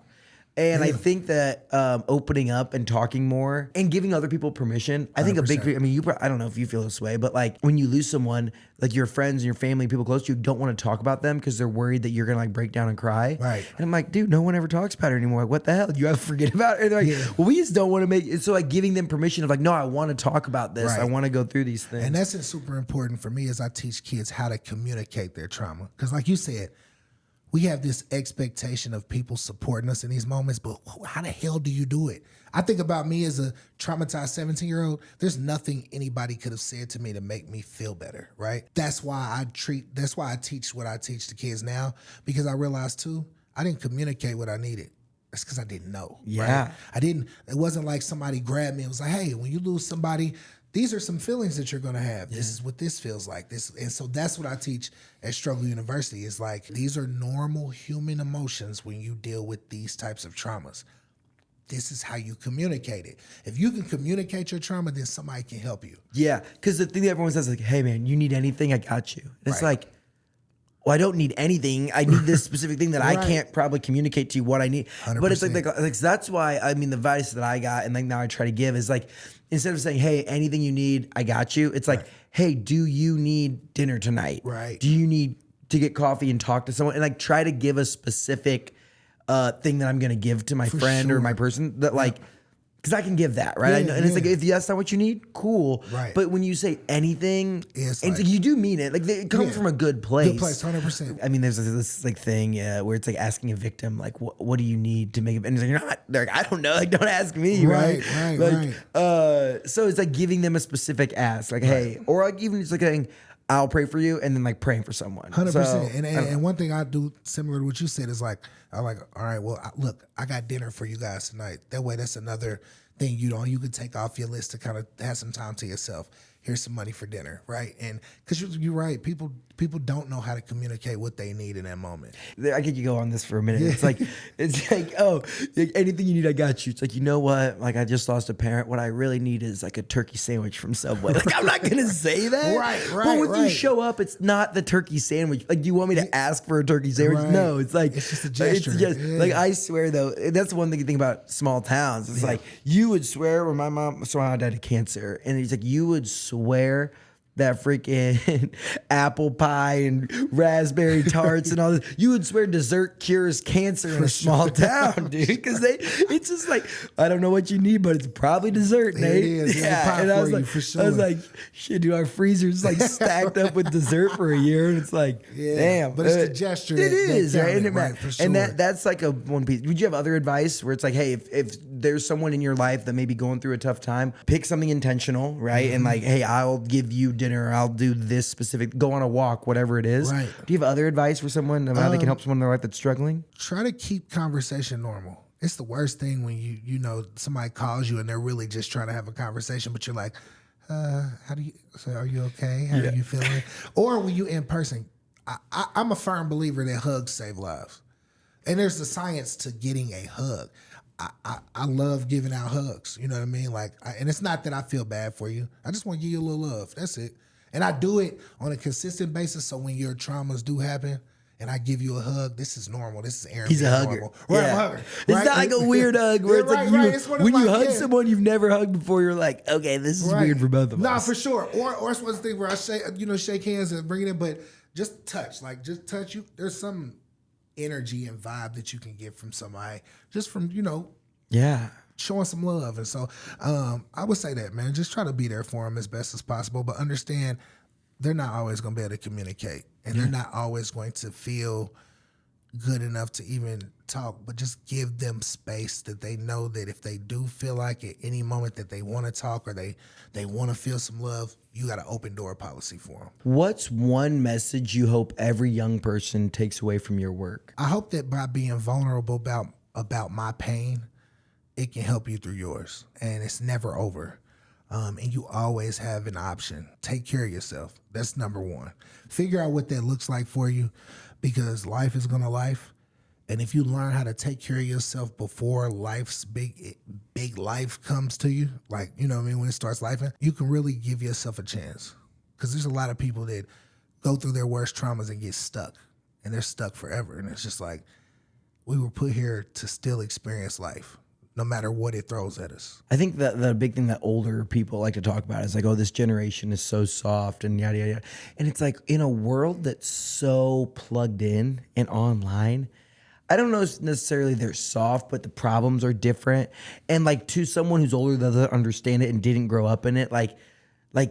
And I think that opening up and talking more and giving other people permission, I think 100%. I mean, I don't know if you feel this way, but like when you lose someone, like your friends and your family, people close to you, don't want to talk about them because they're worried that you're going to like break down and cry. Right. And I'm like, dude, no one ever talks about it anymore. Like, what the hell? You have to forget about it? And they're like, well, we just don't want to make it. So like giving them permission of like, no, I want to talk about this. Right. I want to go through these things. And that's super important for me as I teach kids how to communicate their trauma. Because like you said, we have this expectation of people supporting us in these moments, but how the hell do you do it? I think about me as a traumatized 17-year-old. There's nothing anybody could have said to me to make me feel better, right? That's why I teach what I teach the kids now, because I realized too, I didn't communicate what I needed. That's because I didn't know. Yeah. Right? It wasn't like somebody grabbed me and was like, hey, when you lose somebody, these are some feelings that you're going to have. This is what this feels like. And so that's what I teach at Struggle University, is like, these are normal human emotions when you deal with these types of traumas. This is how you communicate it. If you can communicate your trauma, then somebody can help you. Yeah, because the thing that everyone says is like, hey man, you need anything, I got you. And it's like, well, I don't need anything. I need this specific thing that I can't probably communicate to you what I need. 100%. But it's like that's why, I mean, the advice that I got and like now I try to give is like, instead of saying, hey, anything you need, I got you. It's like, hey, do you need dinner tonight? Right. Do you need to get coffee and talk to someone? And like try to give a specific thing that I'm going to give to my friend or my person that like, because I can give that, right? I know, and it's like, if that's not what you need, cool. Right. But when you say anything, it's like, you do mean it. Like it comes from a good place. Good place, 100%. I mean, there's this like thing where it's like asking a victim, like, what do you need to make it? And it's like, you're not, they're like, I don't know. Like, don't ask me, right? So it's like giving them a specific ask, like, hey, or like even just like saying, I'll pray for you, and then like praying for someone. 100%. And one thing I do similar to what you said is like, I'm like, all right, well, look, I got dinner for you guys tonight. That way, that's another thing you can take off your list to kind of have some time to yourself. Here's some money for dinner, right? And because you're right, people don't know how to communicate what they need in that moment. I could go on this for a minute. It's like, oh, like, anything you need, I got you. It's like, you know what? Like, I just lost a parent. What I really need is like a turkey sandwich from Subway. Like, I'm not gonna say that. Right. But when you show up, it's not the turkey sandwich. Like, do you want me to ask for a turkey sandwich? Right. No, it's like it's just a gesture. It's just, like, I swear though, that's one thing you think about small towns. It's like, you would swear when my mom died of cancer, and it's like, you would swear that freaking apple pie and raspberry tarts and all this. You would swear dessert cures cancer in a small town, dude. Because it's just like, I don't know what you need, but it's probably dessert, Nate. It is. Yeah. And I was like, for sure. I was like, shit, dude, our freezer's like stacked up with dessert for a year. And it's like, damn. But it's the gesture. It is, right? And, for sure. And that's like a one piece. Would you have other advice where it's like, hey, if there's someone in your life that may be going through a tough time, pick something intentional, right? And like, hey, I'll give you dinner. I'll do this specific, go on a walk, whatever it is. Right. Do you have other advice for someone about how they can help someone in their life that's struggling? Try to keep conversation normal. It's the worst thing when you know somebody calls you and they're really just trying to have a conversation, but you're like, how do you? So are you okay? How are you feeling? Or when you in person, I'm a firm believer that hugs save lives, and there's the science to getting a hug. I love giving out hugs. You know what I mean? Like, and it's not that I feel bad for you. I just want to give you a little love. That's it. And I do it on a consistent basis. So when your traumas do happen and I give you a hug, this is normal. This is Aaron. He's a hugger. Normal. Right, yeah. I'm a hugger. It's right? not like a weird hug where it's like when you hug someone you've never hugged before, you're like, okay, this is weird for both of us. Nah, for sure. Or it's one thing where I shake hands and bring it in, but just touch. Like, just touch you. There's some energy and vibe that you can get from somebody just from, showing some love. And so I would say that, man, just try to be there for them as best as possible, but understand they're not always going to be able to communicate, and they're not always going to feel good enough to even talk, but just give them space that they know that if they do feel like at any moment that they want to talk or they want to feel some love, you got an open door policy for them. What's one message you hope every young person takes away from your work? I hope that by being vulnerable about my pain, it can help you through yours, and it's never over. And you always have an option. Take care of yourself. That's number one. Figure out what that looks like for you, because life is gonna life. And if you learn how to take care of yourself before life's big life comes to you, like, you know what I mean, when it starts lifing, you can really give yourself a chance. Because there's a lot of people that go through their worst traumas and get stuck, and they're stuck forever. And it's just like, we were put here to still experience life, no matter what it throws at us. I think that the big thing that older people like to talk about is like, oh, this generation is so soft and yada, yada, yada. And it's like, in a world that's so plugged in and online, I don't know if necessarily they're soft, but the problems are different. And like, to someone who's older that doesn't understand it and didn't grow up in it, like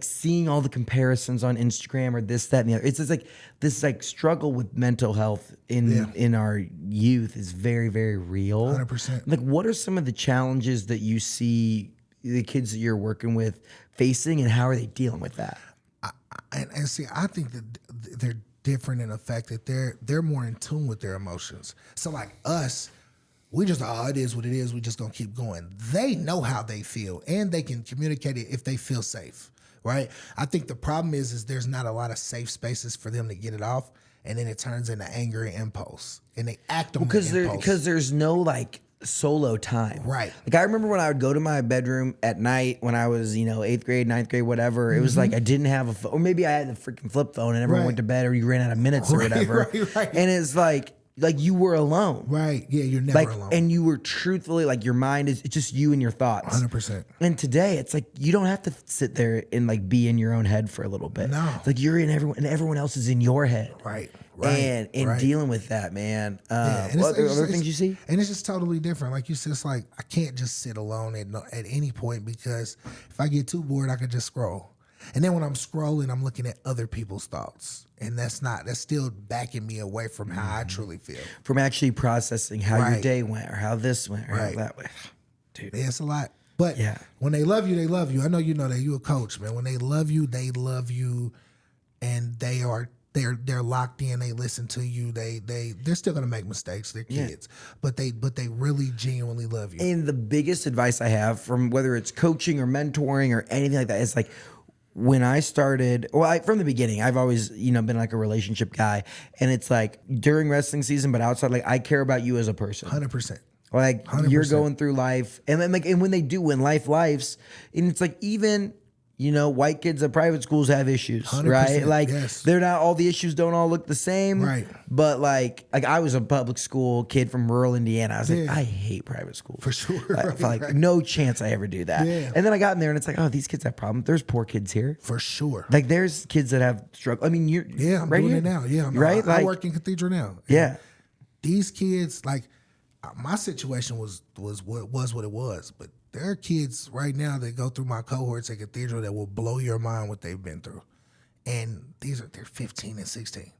seeing all the comparisons on Instagram or this, that, and the other. It's just like this like struggle with mental health in our youth is very, very real. 100%. Like, what are some of the challenges that you see the kids that you're working with facing, and how are they dealing with that? And see, I think that they're different in the fact that they're more in tune with their emotions. So like us, we just, it is what it is. We just gonna keep going. They know how they feel, and they can communicate it if they feel safe. Right? I think the problem is there's not a lot of safe spaces for them to get it off, and then it turns into anger and impulse, and they act on the impulse. Because there's no like solo time. Right. Like, I remember when I would go to my bedroom at night when I was, 8th grade, 9th grade, whatever. It was like I didn't have a phone, or maybe I had the freaking flip phone and everyone went to bed, or you ran out of minutes or whatever. Right. And it's like you were alone. Right. Yeah, you're never alone. And you were truthfully, like, your mind is, it's just you and your thoughts. 100%. And today it's like, you don't have to sit there and like be in your own head for a little bit. No. It's like you're in everyone, and everyone else is in your head. Right. And dealing with that, man. What other things you see? And it's just totally different. Like you said, it's like, I can't just sit alone at any point, because if I get too bored, I could just scroll. And then when I'm scrolling, I'm looking at other people's thoughts. And that's still backing me away from how I truly feel. From actually processing how your day went, or how this went, or how that went. Dude. Yeah, it's a lot. But when they love you, they love you. I know you know that. You a coach, man. When they love you, and they're locked in. They listen to you. They're still gonna make mistakes. They're kids, but they really genuinely love you. And the biggest advice I have, from whether it's coaching or mentoring or anything like that, is like, when I started, from the beginning, I've always, been like a relationship guy, and it's like during wrestling season, but outside, like, I care about you as a person. 100%. Like 100%. You're going through life, and then and when they do, when life lives, and it's like, even white kids at private schools have issues, 100%, right? Like yes. they're not, all the issues don't all look the same. Right. But like I was a public school kid from rural Indiana. I was like, Yeah. I hate private schools. For sure. I Right, felt like right. no chance I ever do that. Yeah. And then I got in there and it's like, oh, these kids have problems. There's poor kids here. For sure. Like there's kids that have struggle. I mean, you're Yeah, I'm right doing here. it now. Yeah, right. I work in Cathedral now. Yeah. These kids, like my situation was what it was, but there are kids right now that go through my cohorts at Cathedral that will blow your mind what they've been through, and they're 15 and 16,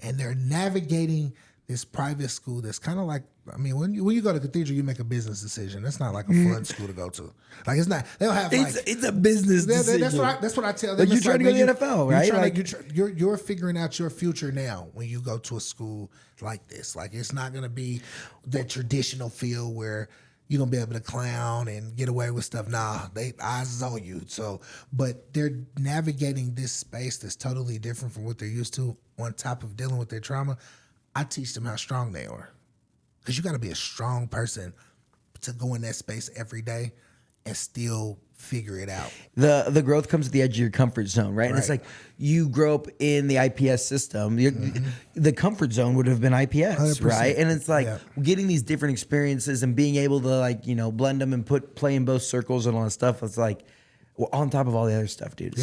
and they're navigating this private school that's kind of like, I mean, when you go to Cathedral, you make a business decision. That's not like a fun school to go to. Like it's not. They don't have like It's a business decision. That's what I tell them. Like you're It's trying to go to the NFL, right? You're figuring out your future now when you go to a school like this. Like it's not gonna be the traditional field where you're gonna be able to clown and get away with stuff. Nah, eyes is on you. So, but they're navigating this space that's totally different from what they're used to. On top of dealing with their trauma, I teach them how strong they are. Because you got to be a strong person to go in that space every day and still figure it out. The growth comes at the edge of your comfort zone, right? And it's like you grow up in the IPS system. The comfort zone would have been IPS, 100%. right? And it's like getting these different experiences and being able to blend them and play in both circles and all that stuff. It's like on top of all the other stuff, dude.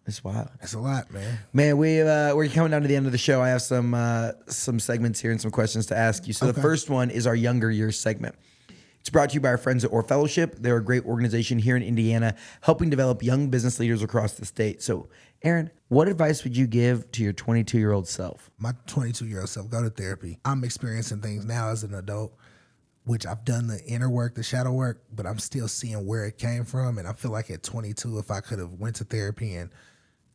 It's wild. It's a lot, man. Man, we're coming down to the end of the show. I have some segments here and some questions to ask you. So the first one is our Younger Years segment. It's brought to you by our friends at Or Fellowship. They're a great organization here in Indiana, helping develop young business leaders across the state. So, Aaron, what advice would you give to your 22-year-old self? My 22-year-old self, go to therapy. I'm experiencing things now as an adult, which I've done the inner work, the shadow work, but I'm still seeing where it came from. And I feel like at 22, if I could have went to therapy and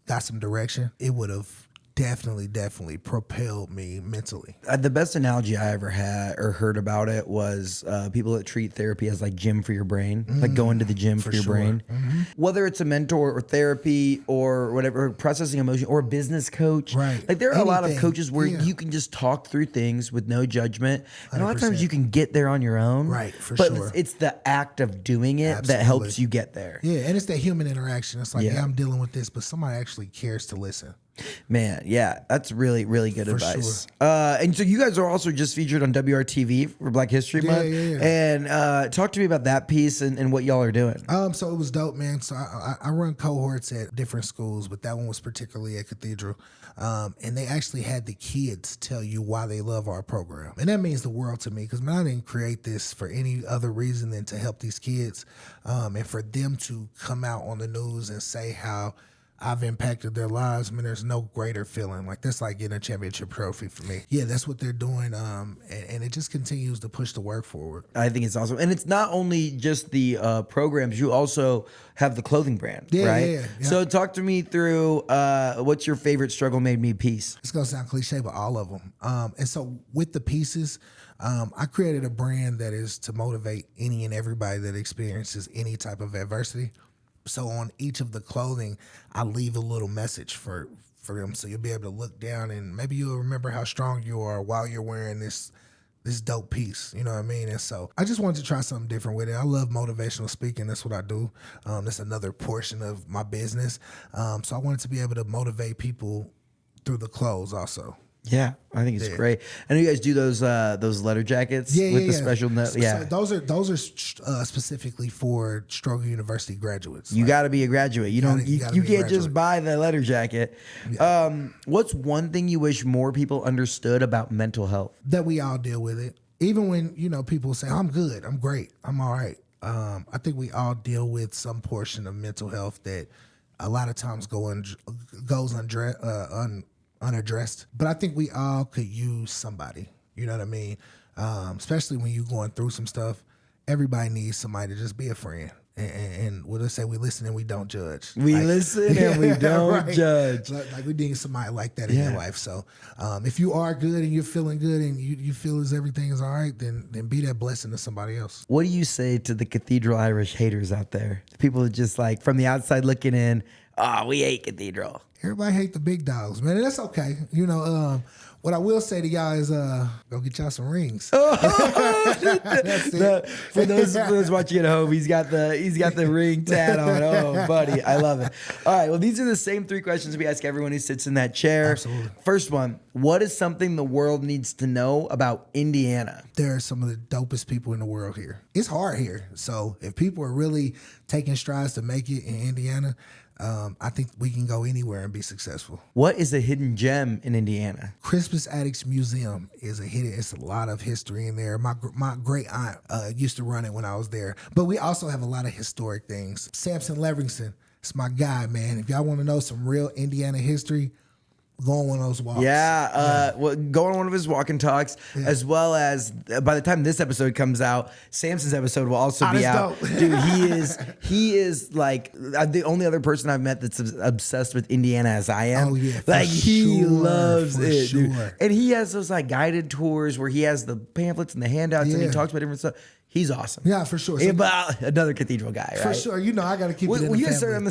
got some direction, it would have definitely propelled me mentally. The best analogy I ever had or heard about it was people that treat therapy as like gym for your brain, like going to the gym for your brain. Whether it's a mentor or therapy or whatever, processing emotion or a business coach. Right. Like there are a lot of coaches where you can just talk through things with no judgment. And a lot of times you can get there on your own. Right, for but sure. It's the act of doing it that helps you get there. Yeah, and it's that human interaction. It's like, yeah, I'm dealing with this, but somebody actually cares to listen. Man, yeah, that's really good advice. Sure. And so you guys are also just featured on WRTV for Black History Month. Yeah. And talk to me about that piece and what y'all are doing. So it was dope, man. So I run cohorts at different schools, but that one was particularly at Cathedral. And they actually had the kids tell you why they love our program. And that means the world to me because, man, I didn't create this for any other reason than to help these kids. And for them to come out on the news and say how I've impacted their lives. I mean, there's no greater feeling. Like, that's like getting a championship trophy for me. Yeah, that's what they're doing. And it just continues to push the work forward. I think it's awesome. And it's not only just the programs, you also have the clothing brand, right? Yeah. So talk to me through what's your favorite Struggle Made Me piece? It's going to sound cliche, but all of them. And so with the pieces, I created a brand that is to motivate any and everybody that experiences any type of adversity. So on each of the clothing, I leave a little message for them. So you'll be able to look down and maybe you'll remember how strong you are while you're wearing this dope piece. You know what I mean? And so I just wanted to try something different with it. I love motivational speaking. That's what I do. That's another portion of my business. So I wanted to be able to motivate people through the clothes also. Yeah, I think it's great. I know you guys do those letter jackets with the special note. So those are specifically for Struggle University graduates. You got to be a graduate. You can't just buy the letter jacket. Yeah. What's one thing you wish more people understood about mental health? That we all deal with it. Even when people say I'm good, I'm great, I'm all right. I think we all deal with some portion of mental health that a lot of times goes unaddressed, but I think we all could use somebody, you know what I mean? Especially when you're going through some stuff, everybody needs somebody to just be a friend. And what they say, we listen and we don't judge. We listen and we don't judge. Like we need somebody like that in your life. So if you are good and you're feeling good and you feel as everything is all right, then be that blessing to somebody else. What do you say to the Cathedral Irish haters out there? The people that just like from the outside looking in, Oh, we hate Cathedral. Everybody hate the big dogs, man. And that's okay. You know, what I will say to y'all is go get y'all some rings. That's it. For those watching at home, he's got the ring tat on. Oh, buddy, I love it. All right, well, these are the same 3 questions we ask everyone who sits in that chair. Absolutely. First one, what is something the world needs to know about Indiana? There are some of the dopest people in the world here. It's hard here. So if people are really taking strides to make it in Indiana, I think we can go anywhere and be successful. What is a hidden gem in Indiana? Crispus Attucks Museum is a hidden. It's a lot of history in there. My great aunt used to run it when I was there. But we also have a lot of historic things. Samson Leverington, it's my guy, man. If y'all want to know some real Indiana history, go on one of those walks. Well, go on one of his walk and talks, as well as by the time this episode comes out, Samson's episode will also be out. Dope. Dude, he is like the only other person I've met that's obsessed with Indiana as I am. Oh yeah, like he loves it, sure. dude. And he has those like guided tours where he has the pamphlets and the handouts and he talks about different stuff. He's awesome. Yeah, for sure. So, but another Cathedral guy, right? For sure. You know, I got to keep it in the you guys family. started around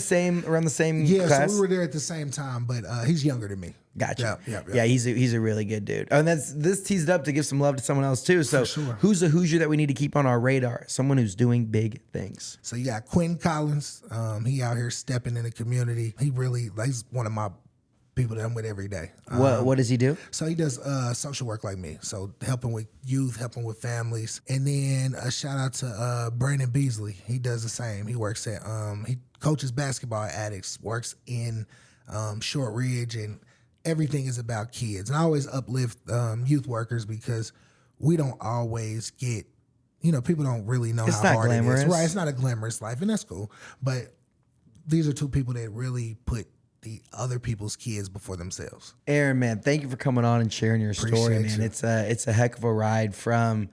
the same Yeah, class? so we were there at the same time, but he's younger than me. Gotcha. Yeah. Yeah, he's a really good dude. And this teased up to give some love to someone else too. So sure. Who's a Hoosier that we need to keep on our radar? Someone who's doing big things. So you got Quentin Collins. He out here stepping in the community. He's one of my people that I'm with every day. What does he do? So he does social work like me. So helping with youth, helping with families. And then a shout out to Brandon Beasley. He does the same. He works at, he coaches basketball at Addicts, works in Short Ridge, and everything is about kids. And I always uplift youth workers because we don't always get, people don't really know It's how not hard glamorous. it is. Right, it's not a glamorous life, and that's cool. But these are 2 people that really put the other people's kids before themselves. Aaron, man, thank you for coming on and sharing your story, Appreciate man. you. It's a heck of a ride from,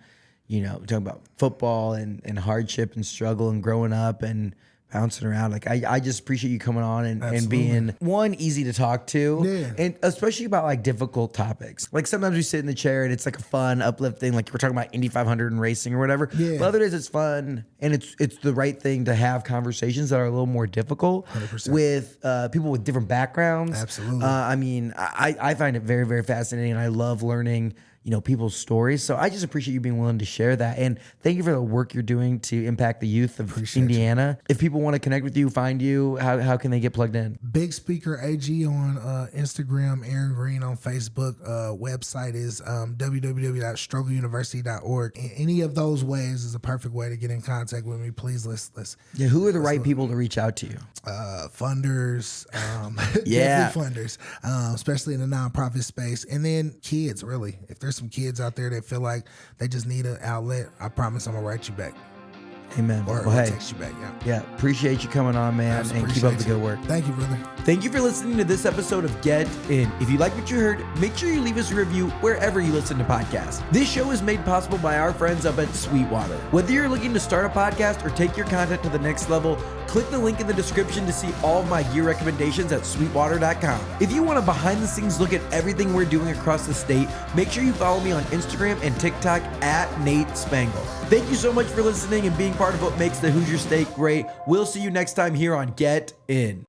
talking about football and hardship and struggle and growing up and bouncing around. Like I just appreciate you coming on and being easy to talk to, and especially about like difficult topics. Like sometimes we sit in the chair and it's like a fun, uplifting, like we're talking about Indy 500 and racing or whatever. Yeah. But other days it's fun and it's the right thing to have conversations that are a little more difficult 100%. with people with different backgrounds. Absolutely. I find it very, very fascinating, and I love learning people's stories. So I just appreciate you being willing to share that. And thank you for the work you're doing to impact the youth of Indiana. If people want to connect with you, find you, how can they get plugged in? Big Speaker AG on Instagram, Aaron Green on Facebook. Website is www.struggleuniversity.org. Any of those ways is a perfect way to get in contact with me. Please, let's who are the right people to reach out to you? Funders, definitely funders, especially in the nonprofit space. And then kids, really. If there's some kids out there that feel like they just need an outlet, I promise I'm going to write you back. Amen. Or text you back, Yeah, appreciate you coming on, man, and keep up the good work. Thank you, brother. Thank you for listening to this episode of Get In. If you like what you heard, make sure you leave us a review wherever you listen to podcasts. This show is made possible by our friends up at Sweetwater. Whether you're looking to start a podcast or take your content to the next level, click the link in the description to see all of my gear recommendations at sweetwater.com. If you want a behind-the-scenes look at everything we're doing across the state, make sure you follow me on Instagram and TikTok at Nate Spangle. Thank you so much for listening and being part of what makes the Hoosier State great. We'll see you next time here on Get In.